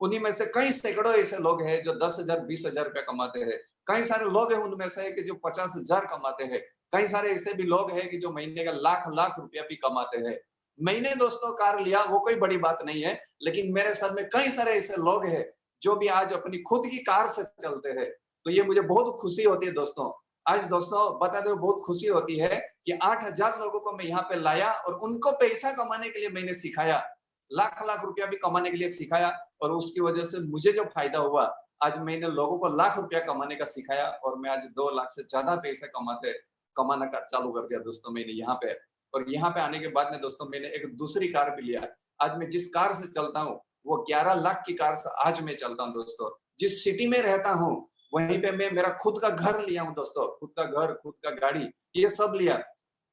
Speaker 4: उन्हीं में से कई सैकड़ों ऐसे लोग हैं जो 10,000 20,000 रुपया कमाते हैं। कई सारे लोग हैं उनमें से कि जो 50,000 कमाते हैं। कई सारे ऐसे भी लोग हैं कि जो महीने का लाख लाख रुपया भी कमाते हैं। मैंने दोस्तों कार लिया वो कोई बड़ी बात नहीं है, लेकिन मेरे साथ में कई सारे ऐसे लोग हैं जो भी आज अपनी खुद की कार से चलते हैं। तो ये मुझे बहुत खुशी होती है दोस्तों। आज दोस्तों बताते हुए बहुत खुशी होती है कि 8000 लोगों को मैं यहाँ पे लाया और उनको पैसा कमाने के लिए मैंने सिखाया, लाख लाख रुपया भी कमाने के लिए सिखाया, और उसकी वजह से मुझे जो फायदा हुआ, आज मैंने लोगों को लाख रुपया कमाने का सिखाया और मैं आज 2 लाख से ज्यादा पैसे कमाना का चालू कर दिया दोस्तों मैंने यहाँ पे। और यहाँ पे आने के बाद में दोस्तों मैंने एक दूसरी कार भी लिया। आज मैं जिस कार से चलता हूँ वो 11 लाख की कार से आज मैं चलता हूँ दोस्तों। जिस सिटी में रहता हूँ वहीं पे मैं मेरा खुद का घर लिया हूँ दोस्तों, खुद का घर, खुद का गाड़ी, ये सब लिया।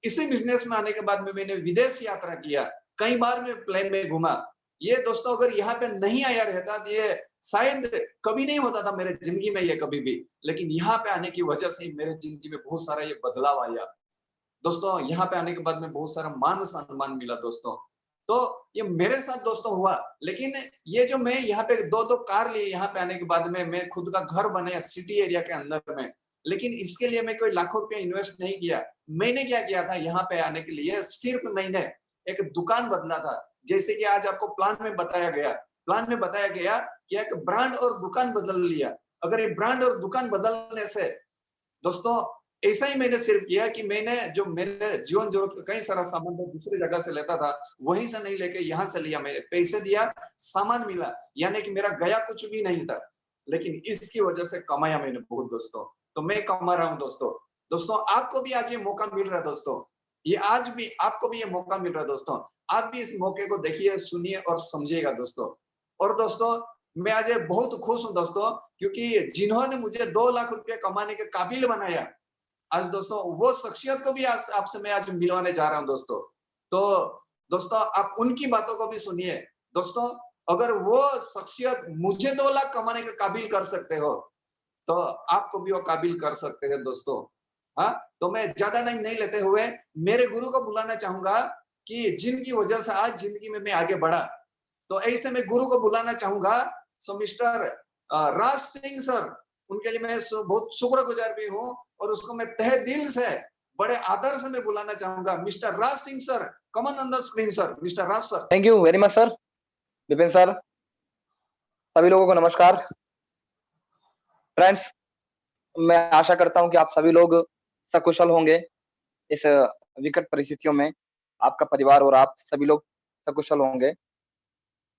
Speaker 4: इसी बिजनेस में आने के बाद में मैंने विदेश यात्रा किया, कई बार मैं प्लेन में घूमा। ये दोस्तों अगर यहाँ पे नहीं आया रहता तो ये शायद कभी नहीं होता था मेरे जिंदगी में ये कभी भी, लेकिन यहाँ पे आने की वजह से मेरे जिंदगी में बहुत सारा ये बदलाव आया दोस्तों। यहाँ पे आने के बाद में बहुत सारा मान सम्मान मिला दोस्तों। तो ये मेरे साथ दोस्तों हुआ, लेकिन ये जो मैं यहाँ पे 2-2 कार लिए यहाँ पे आने के बाद में मैं खुद का घर बनाया सिटी एरिया के अंदर में, लेकिन इसके लिए मैं कोई लाखों रुपया इन्वेस्ट नहीं किया। मैंने क्या किया था यहाँ पे आने के लिए, सिर्फ मैंने एक दुकान बदला था। जैसे कि आज आपको प्लान में बताया गया कि एक ब्रांड और दुकान बदल लिया। अगर ये ब्रांड और दुकान बदलने से दोस्तों ऐसा ही मैंने सिर्फ किया कि मैंने जो मेरे जीवन जरूरत का कई सारा सामान मैं दूसरी जगह से लेता था, वहीं से नहीं लेके यहाँ से लिया। मैंने पैसे दिया, सामान मिला, यानी कि मेरा गया कुछ भी नहीं था, लेकिन इसकी वजह से कमाया मैंने बहुत दोस्तों। तो मैं कमा रहा हूँ दोस्तों आपको भी आज ये मौका मिल रहा है दोस्तों। ये आज भी आपको भी ये मौका मिल रहा है दोस्तों। आप भी इस मौके को देखिए, सुनिए और समझिएगा दोस्तों। और दोस्तों मैं आज बहुत खुश हूँ दोस्तों, क्योंकि जिन्होंने मुझे 2 लाख रुपया कमाने के काबिल बनाया, आज दोस्तों वो शख्सियत को भी आज आपसे मैं आज मिलवाने जा रहा हूं दोस्तों। तो दोस्तों आप उनकी बातों को भी सुनिए दोस्तों। अगर वो शख्सियत मुझे 2 लाख कमाने के काबिल कर सकते हो तो आपको भी वो काबिल कर सकते हैं दोस्तों। हाँ, तो मैं ज्यादा टाइम नहीं लेते हुए मेरे गुरु को बुलाना चाहूंगा कि जिनकी वजह से आज जिंदगी में मैं आगे बढ़ा। तो ऐसे मैं गुरु को बुलाना चाहूंगा, सो मिस्टर राज सिंह सर, उनके लिए मैं बहुत शुक्रगुजार भी हूँ और उसको मैं तहे दिल से बड़े आदर से मैं बुलाना चाहूंगा। Mister Raj Singh sir, come on the screen sir, mister Raj sir.
Speaker 5: Thank you very much sir, Vipin sir. सभी लोगों को नमस्कार। फ्रेंड्स, मैं आशा करता हूं कि आप सभी लोग सकुशल होंगे इस विकट परिस्थितियों में। आपका परिवार और आप सभी लोग सकुशल होंगे।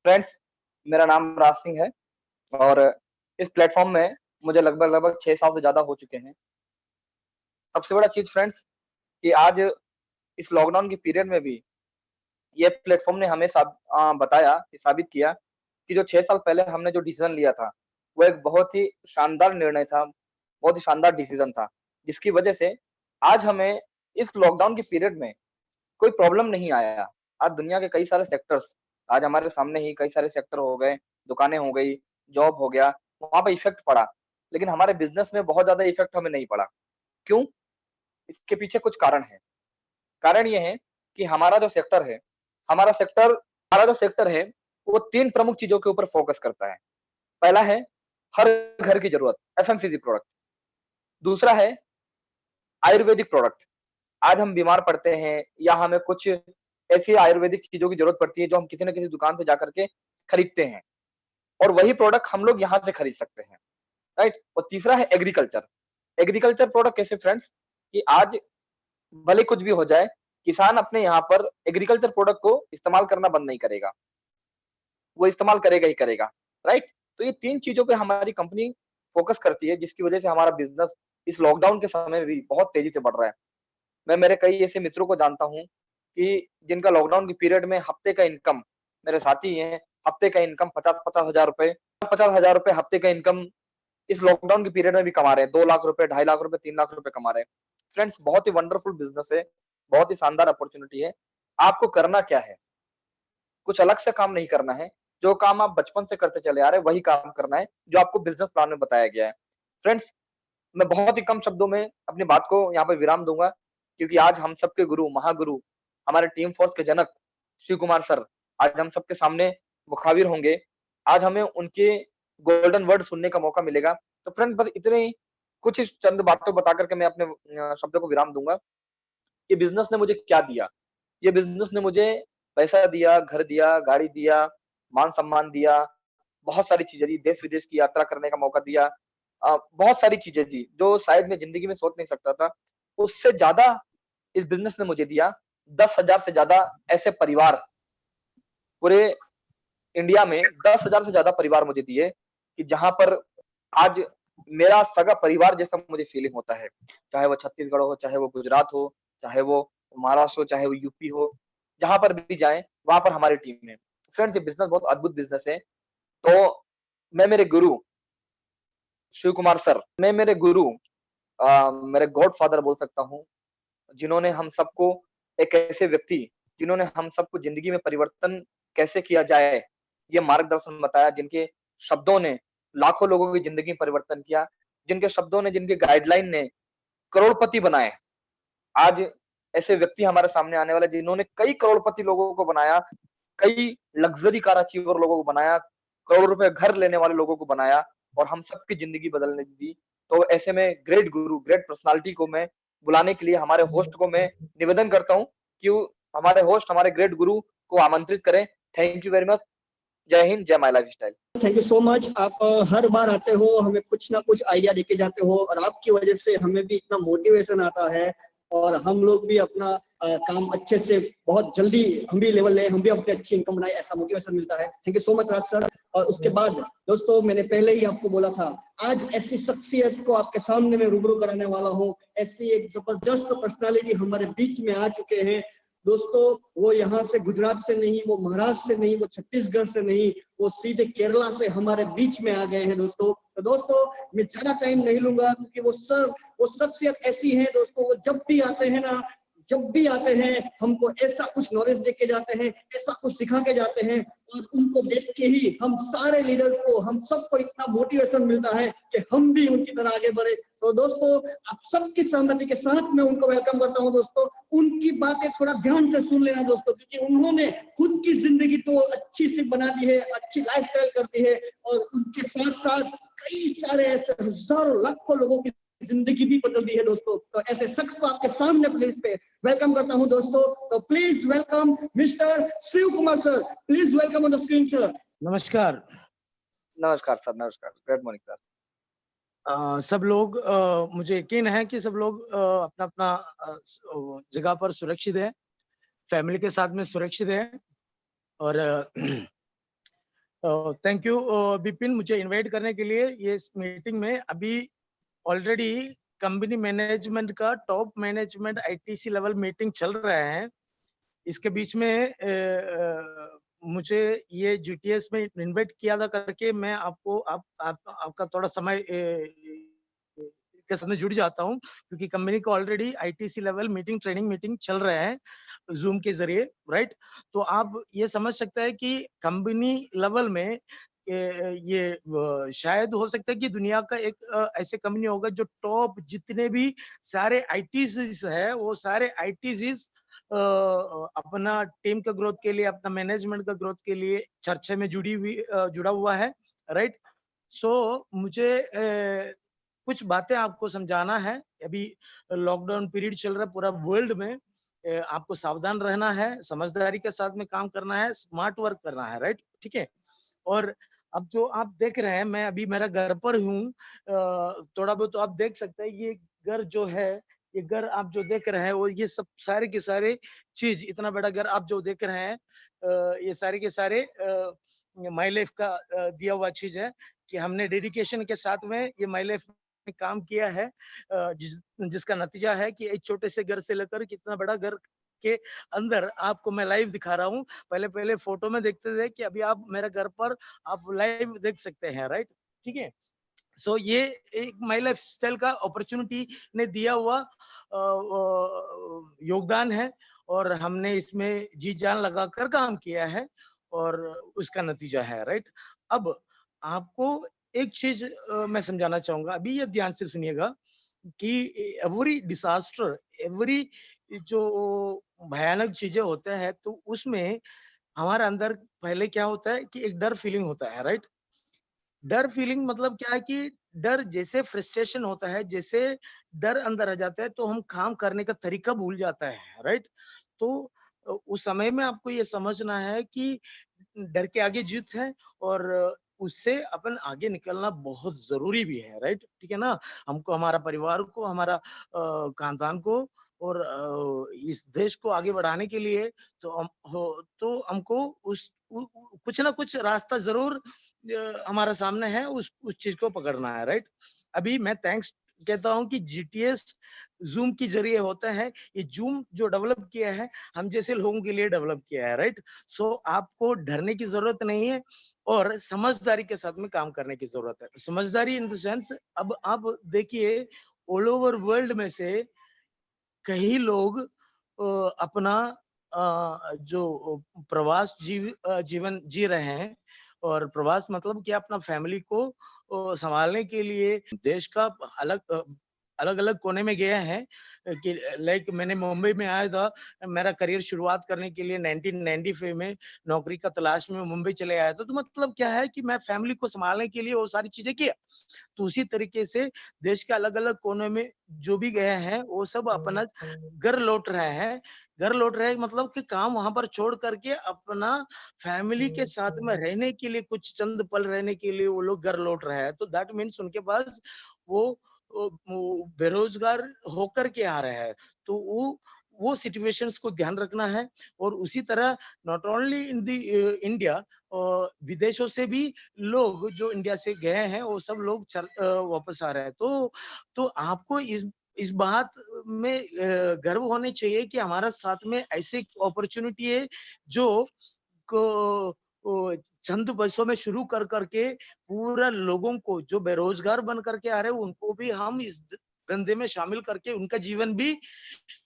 Speaker 5: फ्रेंड्स, मेरा नाम राज सिंह है और इस प्लेटफॉर्म में मुझे लगभग 6 साल से ज्यादा हो चुके हैं। सबसे बड़ा चीज फ्रेंड्स कि आज इस लॉकडाउन की पीरियड में भी ये प्लेटफॉर्म ने हमें साबित किया कि जो 6 साल पहले हमने जो डिसीजन लिया था वो एक बहुत ही शानदार निर्णय था, बहुत ही शानदार डिसीजन था, जिसकी वजह से आज हमें इस लॉकडाउन के पीरियड में कोई प्रॉब्लम नहीं आया। आज दुनिया के कई सारे सेक्टर्स, आज हमारे सामने ही कई सारे सेक्टर हो गए, दुकानें हो गई, जॉब हो गया, वहां पर इफेक्ट पड़ा, लेकिन हमारे बिजनेस में बहुत ज्यादा इफेक्ट हमें नहीं पड़ा। क्यों? इसके पीछे कुछ कारण है। कारण ये है कि हमारा जो सेक्टर है वो 3 प्रमुख चीजों के ऊपर फोकस करता है। पहला है हर घर की जरूरत, एफएमसीजी प्रोडक्ट। दूसरा है आयुर्वेदिक प्रोडक्ट। आज हम बीमार पड़ते हैं या हमें कुछ ऐसी आयुर्वेदिक चीजों की जरूरत पड़ती है जो हम किसी न किसी दुकान से जाकर के खरीदते हैं और वही प्रोडक्ट हम लोग यहाँ से खरीद सकते हैं, राइट। और तीसरा है एग्रीकल्चर। एग्रीकल्चर प्रोडक्ट कैसे फ्रेंड्स, कि आज भले कुछ भी हो जाए, किसान अपने यहाँ पर एग्रीकल्चर प्रोडक्ट को इस्तेमाल करना बंद नहीं करेगा, वो इस्तेमाल करेगा ही करेगा, राइट? तो ये 3 चीज़ों पे हमारी कंपनी फ़ोकस करती है, जिसकी वजह से हमारा बिज़नेस इस लॉकडाउन के समय में भी बहुत तेज़ी से बढ़ रहा है। मैं मेरे कई ऐसे मित्रों को जानता हूँ कि जिनका लॉकडाउन के पीरियड में हफ्ते का इनकम, मेरे साथी हैं, हफ्ते का इनकम 50-50 हज़ार रुपए, 50 हज़ार रुपए हफ्ते का इनकम इस लॉकडाउन के पीरियड में भी कमा रहे हैं। 2 लाख रुपए, 2.5 लाख रुपए, 3 लाख रुपए कमा रहे हैं। फ्रेंड्स, बहुत ही वंडरफुल बिज़नेस है, बहुत ही शानदार अपॉर्च्युनिटी है। आपको करना क्या है? कुछ अलग से काम नहीं करना है। जो काम आप बचपन से करते चले आ रहे हैं, वही काम करना है, जो आपको बिज़नेस प्लान में बताया गया है। फ्रेंड्स, मैं बहुत ही कम शब्दों में अपनी बात को यहाँ पे विराम दूँगा, क्योंकि आज हम सबके गुरु, महागुरु, हमारे टीम फोर्स के जनक शिव कुमार सर, आज हम सबके सामने मुखाबिर होंगे। आज हमें उनके गोल्डन वर्ड सुनने का मौका मिलेगा। तो फ्रेंड्स, बस इतने ही कुछ इस चंद बातों बता कर के मैं अपने शब्दों को विराम दूँगा। ये बिज़नेस ने मुझे क्या दिया? ये बिज़नेस ने मुझे पैसा दिया, घर दिया, गाड़ी दिया, मान-सम्मान दिया, बहुत सारी चीज़ें दी, देश-विदेश की यात्रा करने का मौका दिया। बहुत सारी चीज़ें दी, जो शायद मैं ज़िंदगी में सोच नहीं सकता था। उससे ज़्यादा इस बिज़नेस ने मुझे दिया, 10,000 से ज़्यादा ऐसे परिवार, पूरे इंडिया में 10,000 से ज़्यादा परिवार मुझे दिए, कि जहाँ पर आज मेरा सगा परिवार जैसा मुझे फीलिंग होता है। चाहे वो छत्तीसगढ़ हो, चाहे वो गुजरात हो, चाहे वो महाराष्ट्र हो, चाहे वो यूपी हो, जहाँ पर भी जाएँ, वहाँ पर हमारी टीम है। फ्रेंड्स, ये बिज़नेस बहुत अद्भुत बिज़नेस है। तो मैं मेरे गुरु शिव कुमार सर, मैं मेरे गुरु मेरे गॉडफ़ादर बोल सकता हूँ, जिन्होंने हम सबको, एक ऐसे व्यक्ति जिन्होंने हम सबको ज़िंदगी में परिवर्तन कैसे किया जाए, ये मार्गदर्शन बताया, जिनके शब्दों ने लाखों लोगों की ज़िंदगी में परिवर्तन किया, जिनके शब्दों ने, जिनके गाइडलाइन ने करोड़पति बनाए। आज ऐसे व्यक्ति हमारे सामने आने वाले, जिन्होंने कई करोड़पति लोगों को बनाया, कई लग्ज़री कार अचीवर लोगों को बनाया, करोड़ों रुपए घर लेने वाले लोगों को बनाया, और हम सबकी ज़िंदगी बदलने दी। तो ऐसे में ग्रेट गुरु, ग्रेट पर्सनैलिटी को मैं बुलाने के लिए हमारे होस्ट को मैं निवेदन करता हूँ कि वो हमारे होस्ट, हमारे ग्रेट गुरु को आमंत्रित करें। Thank you very much. जय हिंद, जय my lifestyle.
Speaker 1: Thank you so much. आप हर बार आते हो, हमें कुछ ना कुछ आइडिया देके जाते हो, और आपकी वजह से हमें भी इतना मोटिवेशन आता है, और हम लोग भी अपना काम अच्छे से बहुत जल्दी हम भी लेवल लें, हम भी अपनी अच्छी इनकम बनाए, ऐसा मोटिवेशन मिलता है। Thank you so much Raj sir. और उसके बाद दोस्तों, मैंने पहले ही आपको बोला था, आज ऐसी शख्सियत को आपके सामने में रूबरू कराने वाला हूँ। ऐसी एक जबरदस्त पर्सनालिटी हमारे बीच में आ चुके हैं दोस्तों। वो यहाँ से गुजरात से नहीं, वो महाराष्ट्र से नहीं, वो छत्तीसगढ़ से नहीं, वो सीधे केरला से हमारे बीच में आ गए हैं दोस्तों। तो दोस्तों, मैं ज्यादा टाइम नहीं लूंगा, क्योंकि वो शख्सियत ऐसी है दोस्तों, वो जब भी आते हैं ना, जब भी आते हैं हमको ऐसा कुछ नॉलेज दे के जाते हैं, ऐसा कुछ सिखा के जाते हैं, और उनको देख के ही हम सारे लीडर्स को, हम सबको इतना मोटिवेशन मिलता है कि हम भी उनकी तरह आगे बढ़े। तो दोस्तों, आप सबकी सहमति के साथ मैं उनको वेलकम करता हूं दोस्तों। उनकी बातें थोड़ा ध्यान से सुन लेना दोस्तों, क्योंकि उन्होंने खुद की जिंदगी तो अच्छी सी बना दी है, अच्छी लाइफस्टाइल कर दी है, और उनके साथ साथ कई सारे ऐसे हजारों लाखों लोगों की जिंदगी भी बदल दी है दोस्तों। तो ऐसे शख्स को आपके सामने प्लीज पे वेलकम करता हूं दोस्तों। तो please welcome Mister Shiv Kumar sir. Please welcome on the screen sir.
Speaker 6: नमस्कार।
Speaker 5: नमस्कार सर, नमस्कार। Good morning sir.
Speaker 6: सब लोग, मुझे यकीन है कि सब लोग अपना अपना जगह पर सुरक्षित है, फैमिली के साथ में सुरक्षित है। और थैंक यू विपिन, मुझे इनवाइट करने के लिए। ये इस मीटिंग में अभी ऑलरेडी कंपनी मैनेजमेंट का top management ITC level meeting चल रहा है। इसके बीच में मुझे ये जीटीएस में इन्वाइट किया था करके मैं आपको आपका थोड़ा समय के साथ जुड़ जाता हूँ, क्योंकि कंपनी को already ITC level meeting, training meeting चल रहा है जूम के जरिए, राइट। तो आप ये समझ सकते हैं कि कंपनी लेवल में ये शायद हो सकता है कि दुनिया का एक ऐसे कंपनी होगा जो टॉप जितने भी सारे आईटीसीज है, वो सारे आईटीसीज अपना टीम का ग्रोथ के लिए, अपना मैनेजमेंट का ग्रोथ के लिए चर्चा में जुड़ा हुआ है, राइट। सो मुझे कुछ बातें आपको समझाना है। अभी लॉकडाउन पीरियड चल रहा है पूरा वर्ल्ड में। आपको सावधान रहना है, समझदारी के साथ में काम करना है, स्मार्ट वर्क करना है, राइट, ठीक है। और अब जो आप देख रहे हैं, मैं अभी मेरा घर पर हूँ, थोड़ा बहुत तो आप देख सकते हैं। ये घर जो है, ये घर आप जो देख रहे हैं, वो ये सब सारे के सारे चीज, इतना बड़ा घर आप जो देख रहे हैं, ये सारे के सारे माई लाइफ का दिया हुआ चीज है कि हमने डेडिकेशन के साथ में ये माई लाइफ में काम किया है, जिसका नतीजा है कि एक छोटे से घर से लेकर कितना बड़ा घर के अंदर आपको मैं लाइव दिखा रहा हूँ। पहले पहले फोटो में देखते थे कि अभी आप मेरे घर पर आप लाइव देख सकते हैं, राइट? ठीक है। सो ये एक माई लाइफ स्टाइल का अपॉर्चुनिटी ने दिया हुआ योगदान है, और हमने इसमें जी जान लगाकर काम किया है, और उसका नतीजा है, राइट? अब आपको एक चीज मैं समझाना चाहूंगा, अभी ये ध्यान से सुनिएगा कि एवरी डिसास्टर, एवरी जो भयानक चीजें होते हैं, तो उसमें हमारे अंदर पहले क्या होता है कि एक डर फीलिंग होता है, राइट? डर फीलिंग मतलब क्या है कि डर, जैसे फ्रस्ट्रेशन होता है, जैसे डर अंदर आ जाता है, तो हम काम करने का तरीका भूल जाता है, राइट? तो उस समय में आपको ये समझना है कि डर के आगे जीत है, और उससे अपन आगे निकलना बहुत जरूरी भी है, राइट? ठीक है ना? हमको, हमारा परिवार को, हमारा खानदान को, और इस देश को आगे बढ़ाने के लिए तो हम तो हमको कुछ ना कुछ रास्ता जरूर हमारा सामने है, उस चीज को पकड़ना है, राइट? अभी मैं थैंक्स कहता हूँ कि जीटीएस जूम के जरिए होता है। ये जूम जो डेवलप किया है, हम जैसे लोगों के लिए डेवलप किया है, राइट? सो आपको डरने की जरूरत नहीं है, और समझदारी के साथ में काम करने की जरूरत है। समझदारी इन द सेंस, अब आप देखिए, ऑल ओवर वर्ल्ड में से कई लोग अपना जो जीवन जी रहे हैं, और प्रवास मतलब कि अपना फैमिली को संभालने के लिए देश का अलग अलग अलग कोने में गए हैं। कि लाइक मैंने मुंबई में आया था, मेरा करियर शुरुआत करने के लिए 1995 में नौकरी का तलाश में मुंबई चले आया था। तो मतलब क्या है कि मैं फैमिली को संभालने के लिए वो सारी चीजें किया। तो उसी तरीके से देश के अलग अलग कोने में जो भी गए हैं, वो सब अपना घर लौट रहे हैं। घर लौट रहे हैं मतलब कि काम वहां पर छोड़ करके अपना फैमिली के साथ में रहने के लिए, कुछ चंद पल रहने के लिए वो लोग घर लौट रहे हैं। तो दैट मीन्स उनके पास वो बेरोजगार होकर के आ रहे हैं। तो वो सिचुएशंस को ध्यान रखना है। और उसी तरह not only in the India, विदेशों से भी लोग जो इंडिया से गए हैं, वो सब लोग वापस आ रहे हैं। तो आपको इस बात में गर्व होने चाहिए कि हमारा साथ में ऐसी अपॉर्चुनिटी है जो को चंद पैसों में शुरू कर करके पूरा लोगों को जो बेरोजगार बन करके आ रहे हैं, उनको भी हम इस धंधे में शामिल करके उनका जीवन भी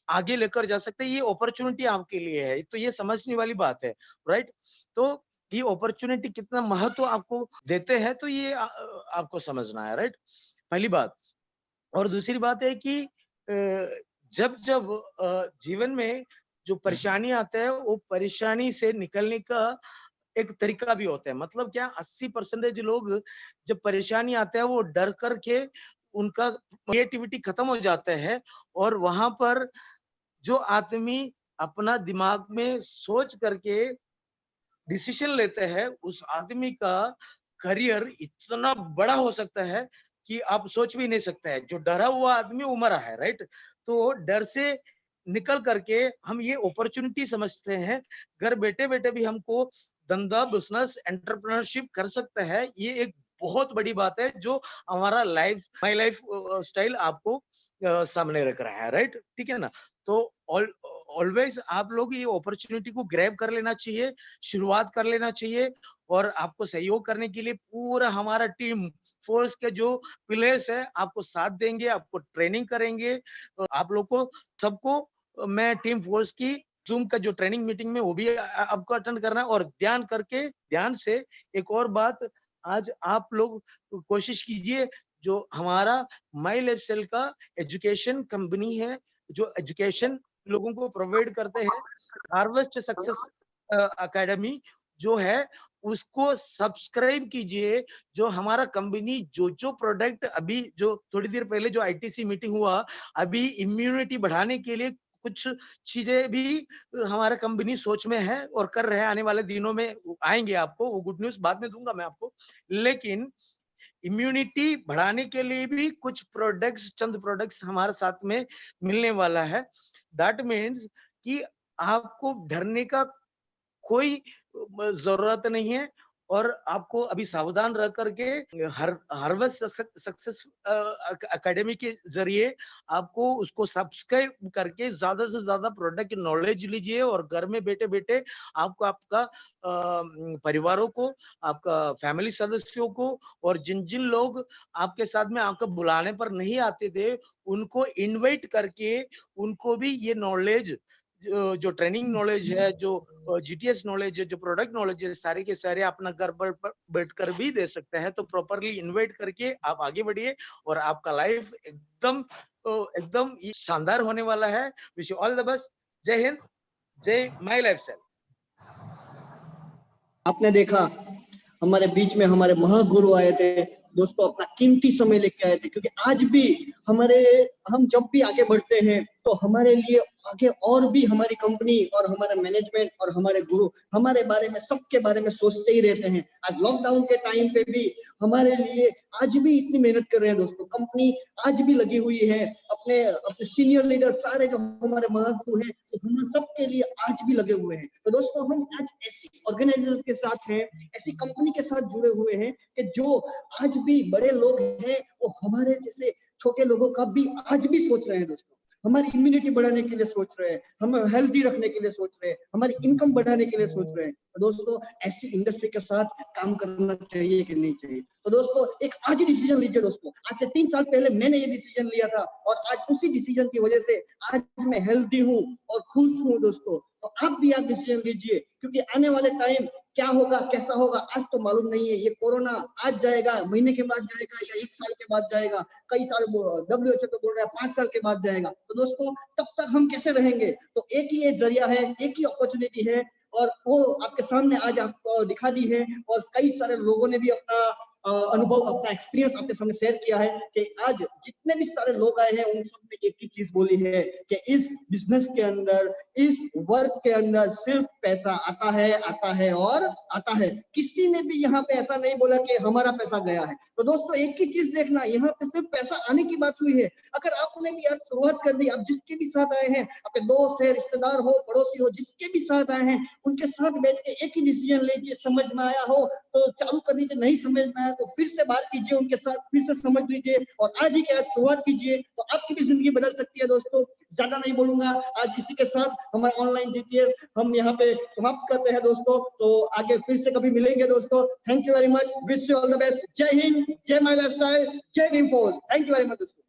Speaker 6: आगे लेकर जा सकते हैं। ये अपॉर्चुनिटी आपके लिए है, तो ये समझने वाली बात है, राइट? तो ये अपॉर्चुनिटी कितना महत्व आपको देते हैं, तो ये आपको समझना है, राइट? पहली बात। और दूसरी बात है कि जब जब जीवन में जो परेशानी आता है, वो परेशानी से निकलने का एक तरीका भी होता है। मतलब क्या, 80% लोग जब परेशानी आता है, वो डर करके उनका क्रिएटिविटी खत्म हो जाता है, और वहां पर जो आदमी अपना दिमाग में सोच करके डिसीजन लेते हैं, उस आदमी का करियर इतना बड़ा हो सकता है कि आप सोच भी नहीं सकते हैं। जो डरा हुआ आदमी वो मरा है, राइट? तो डर से निकल करके हम ये अपॉर्चुनिटी समझते हैं, घर बैठे बैठे भी हमको धंधा, बिजनेस, एंटरप्रेन्योरशिप कर सकता है। ये एक बहुत बड़ी बात है जो हमारा माई लाइफ स्टाइल आपको सामने रख रहा है, राइट? ठीक है ना? तो ऑलवेज आप लोग ये अपॉर्चुनिटी को ग्रैब कर लेना चाहिए, शुरुआत कर लेना चाहिए। और आपको सहयोग करने के लिए पूरा हमारा टीम फोर्स के जो पिलर्स है, आपको साथ देंगे, आपको ट्रेनिंग करेंगे। आप लोग को सबको मैं टीम फोर्स की जूम का जो ट्रेनिंग मीटिंग में वो भी आपको अटेंड करना है। और ध्यान से एक और बात, आज आप लोग कोशिश कीजिए, जो हमारा माई लाइफ स्टाइल का एजुकेशन कंपनी है, जो एजुकेशन लोगों को प्रोवाइड करते हैं, हार्वेस्ट सक्सेस एकेडमी जो है, उसको सब्सक्राइब कीजिए। जो हमारा कंपनी जो प्रोडक्ट, अभी जो थोड़ी देर पहले जो आईटीसी मीटिंग हुआ, अभी इम्यूनिटी बढ़ाने के लिए कुछ चीजें भी हमारा कंपनी सोच में है और कर रहे हैं, आने वाले दिनों में आएंगे आपको, वो गुड न्यूज बाद में दूंगा मैं आपको। लेकिन इम्यूनिटी बढ़ाने के लिए भी कुछ प्रोडक्ट्स, चंद प्रोडक्ट्स हमारे साथ में मिलने वाला है। दैट मीन्स कि आपको डरने का कोई जरूरत नहीं है और आपको अभी सावधान रह करके हार्वेस्ट सक्सेस एकेडमी के जरिए आपको उसको सब्सक्राइब करके ज्यादा से ज्यादा प्रोडक्ट नॉलेज लीजिए और घर में बैठे बैठे आपको आपका परिवारों को, आपका फैमिली सदस्यों को और जिन जिन लोग आपके साथ में आपको बुलाने पर नहीं आते थे उनको इनवाइट करके उनको भी ये नॉलेज, जो ट्रेनिंग नॉलेज है, जो जीटीएस नॉलेज है, जो प्रोडक्ट नॉलेज है, सारे के सारे अपना घर पर बैठकर भी दे सकते हैं। तो प्रॉपरली इनवाइट करके आप आगे बढ़िए और आपका लाइफ एकदम एकदम शानदार होने वाला है। Wish you all the best. जय हिंद, जय माई लाइफस्टाइल।
Speaker 1: आपने देखा हमारे बीच में हमारे महागुरु आए थे दोस्तों, अपना कीमती समय लेके आए थे, क्योंकि आज भी हम जब भी आगे बढ़ते हैं तो हमारे लिए आगे और भी हमारी कंपनी और हमारा मैनेजमेंट और हमारे गुरु हमारे बारे में, सबके बारे में सोचते ही रहते हैं। आज लॉकडाउन के टाइम पे भी हमारे लिए आज भी इतनी मेहनत कर रहे हैं दोस्तों, कंपनी आज भी लगी हुई है, अपने सीनियर लीडर सारे जो हमारे महागुरु हैं हम सबके लिए आज भी लगे हुए हैं। तो दोस्तों हम आज ऐसी ऑर्गेनाइजेशन के साथ हैं, ऐसी कंपनी के साथ जुड़े हुए हैं कि जो आज भी बड़े लोग हैं वो हमारे जैसे छोटे लोगों का भी आज भी सोच रहे हैं दोस्तों। हमारी इम्यूनिटी बढ़ाने के लिए सोच रहे हैं, हम हेल्दी रखने के लिए सोच रहे हैं, हमारी इनकम बढ़ाने के लिए सोच रहे हैं। तो दोस्तों ऐसी इंडस्ट्री के साथ काम करना चाहिए कि नहीं चाहिए? तो दोस्तों एक आज ही डिसीजन लीजिए दोस्तों। आज से 3 साल पहले मैंने ये डिसीजन लिया था और आज उसी डिसीजन की वजह से आज मैं हेल्दी हूँ और खुश हूँ दोस्तों। तो आप भी आप डिसीजन लीजिए, क्योंकि आने वाले टाइम क्या होगा कैसा होगा आज तो मालूम नहीं है। ये कोरोना आज जाएगा, महीने के बाद जाएगा या 1 साल के बाद जाएगा, कई साल WHO तो बोल रहा है 5 साल के बाद जाएगा। तो दोस्तों तब तक हम कैसे रहेंगे? तो एक ही ये जरिया है, एक ही अपॉर्चुनिटी है और वो आपके सामने आज आपको दिखा दी है। और कई सारे लोगों ने भी अपना अनुभव, अपना एक्सपीरियंस आपके सामने शेयर किया है कि आज जितने भी सारे लोग आए हैं उन सब ने एक ही चीज बोली है कि इस बिजनेस के अंदर, इस वर्क के अंदर सिर्फ पैसा आता है और आता है। किसी ने भी यहाँ पे ऐसा नहीं बोला कि हमारा पैसा गया है। तो दोस्तों एक ही चीज देखना, यहाँ पे सिर्फ पैसा आने की बात हुई है। अगर आपने भी आज शुरुआत कर दी, आप जिसके भी साथ आए हैं, आपके दोस्त है, रिश्तेदार हो, पड़ोसी हो, जिसके भी साथ आए हैं उनके साथ बैठ के एक ही डिसीजन लीजिए। समझ में आया हो तो चालू कर दीजिए, नहीं समझ में आया तो फिर से बात कीजिए उनके साथ, फिर से समझ लीजिए और आज ही के आज शुरुआत कीजिए तो आपकी भी जिंदगी बदल सकती है दोस्तों। ज्यादा नहीं बोलूंगा, आज इसी के साथ हमारे ऑनलाइन जीटीएस हम यहाँ पे समाप्त करते हैं दोस्तों। तो आगे फिर से कभी मिलेंगे दोस्तों। Thank you very much, wish you all the best. जय हिंद, जय माई लाइफस्टाइल, जय Bhim force. Thank you very much दोस्तों।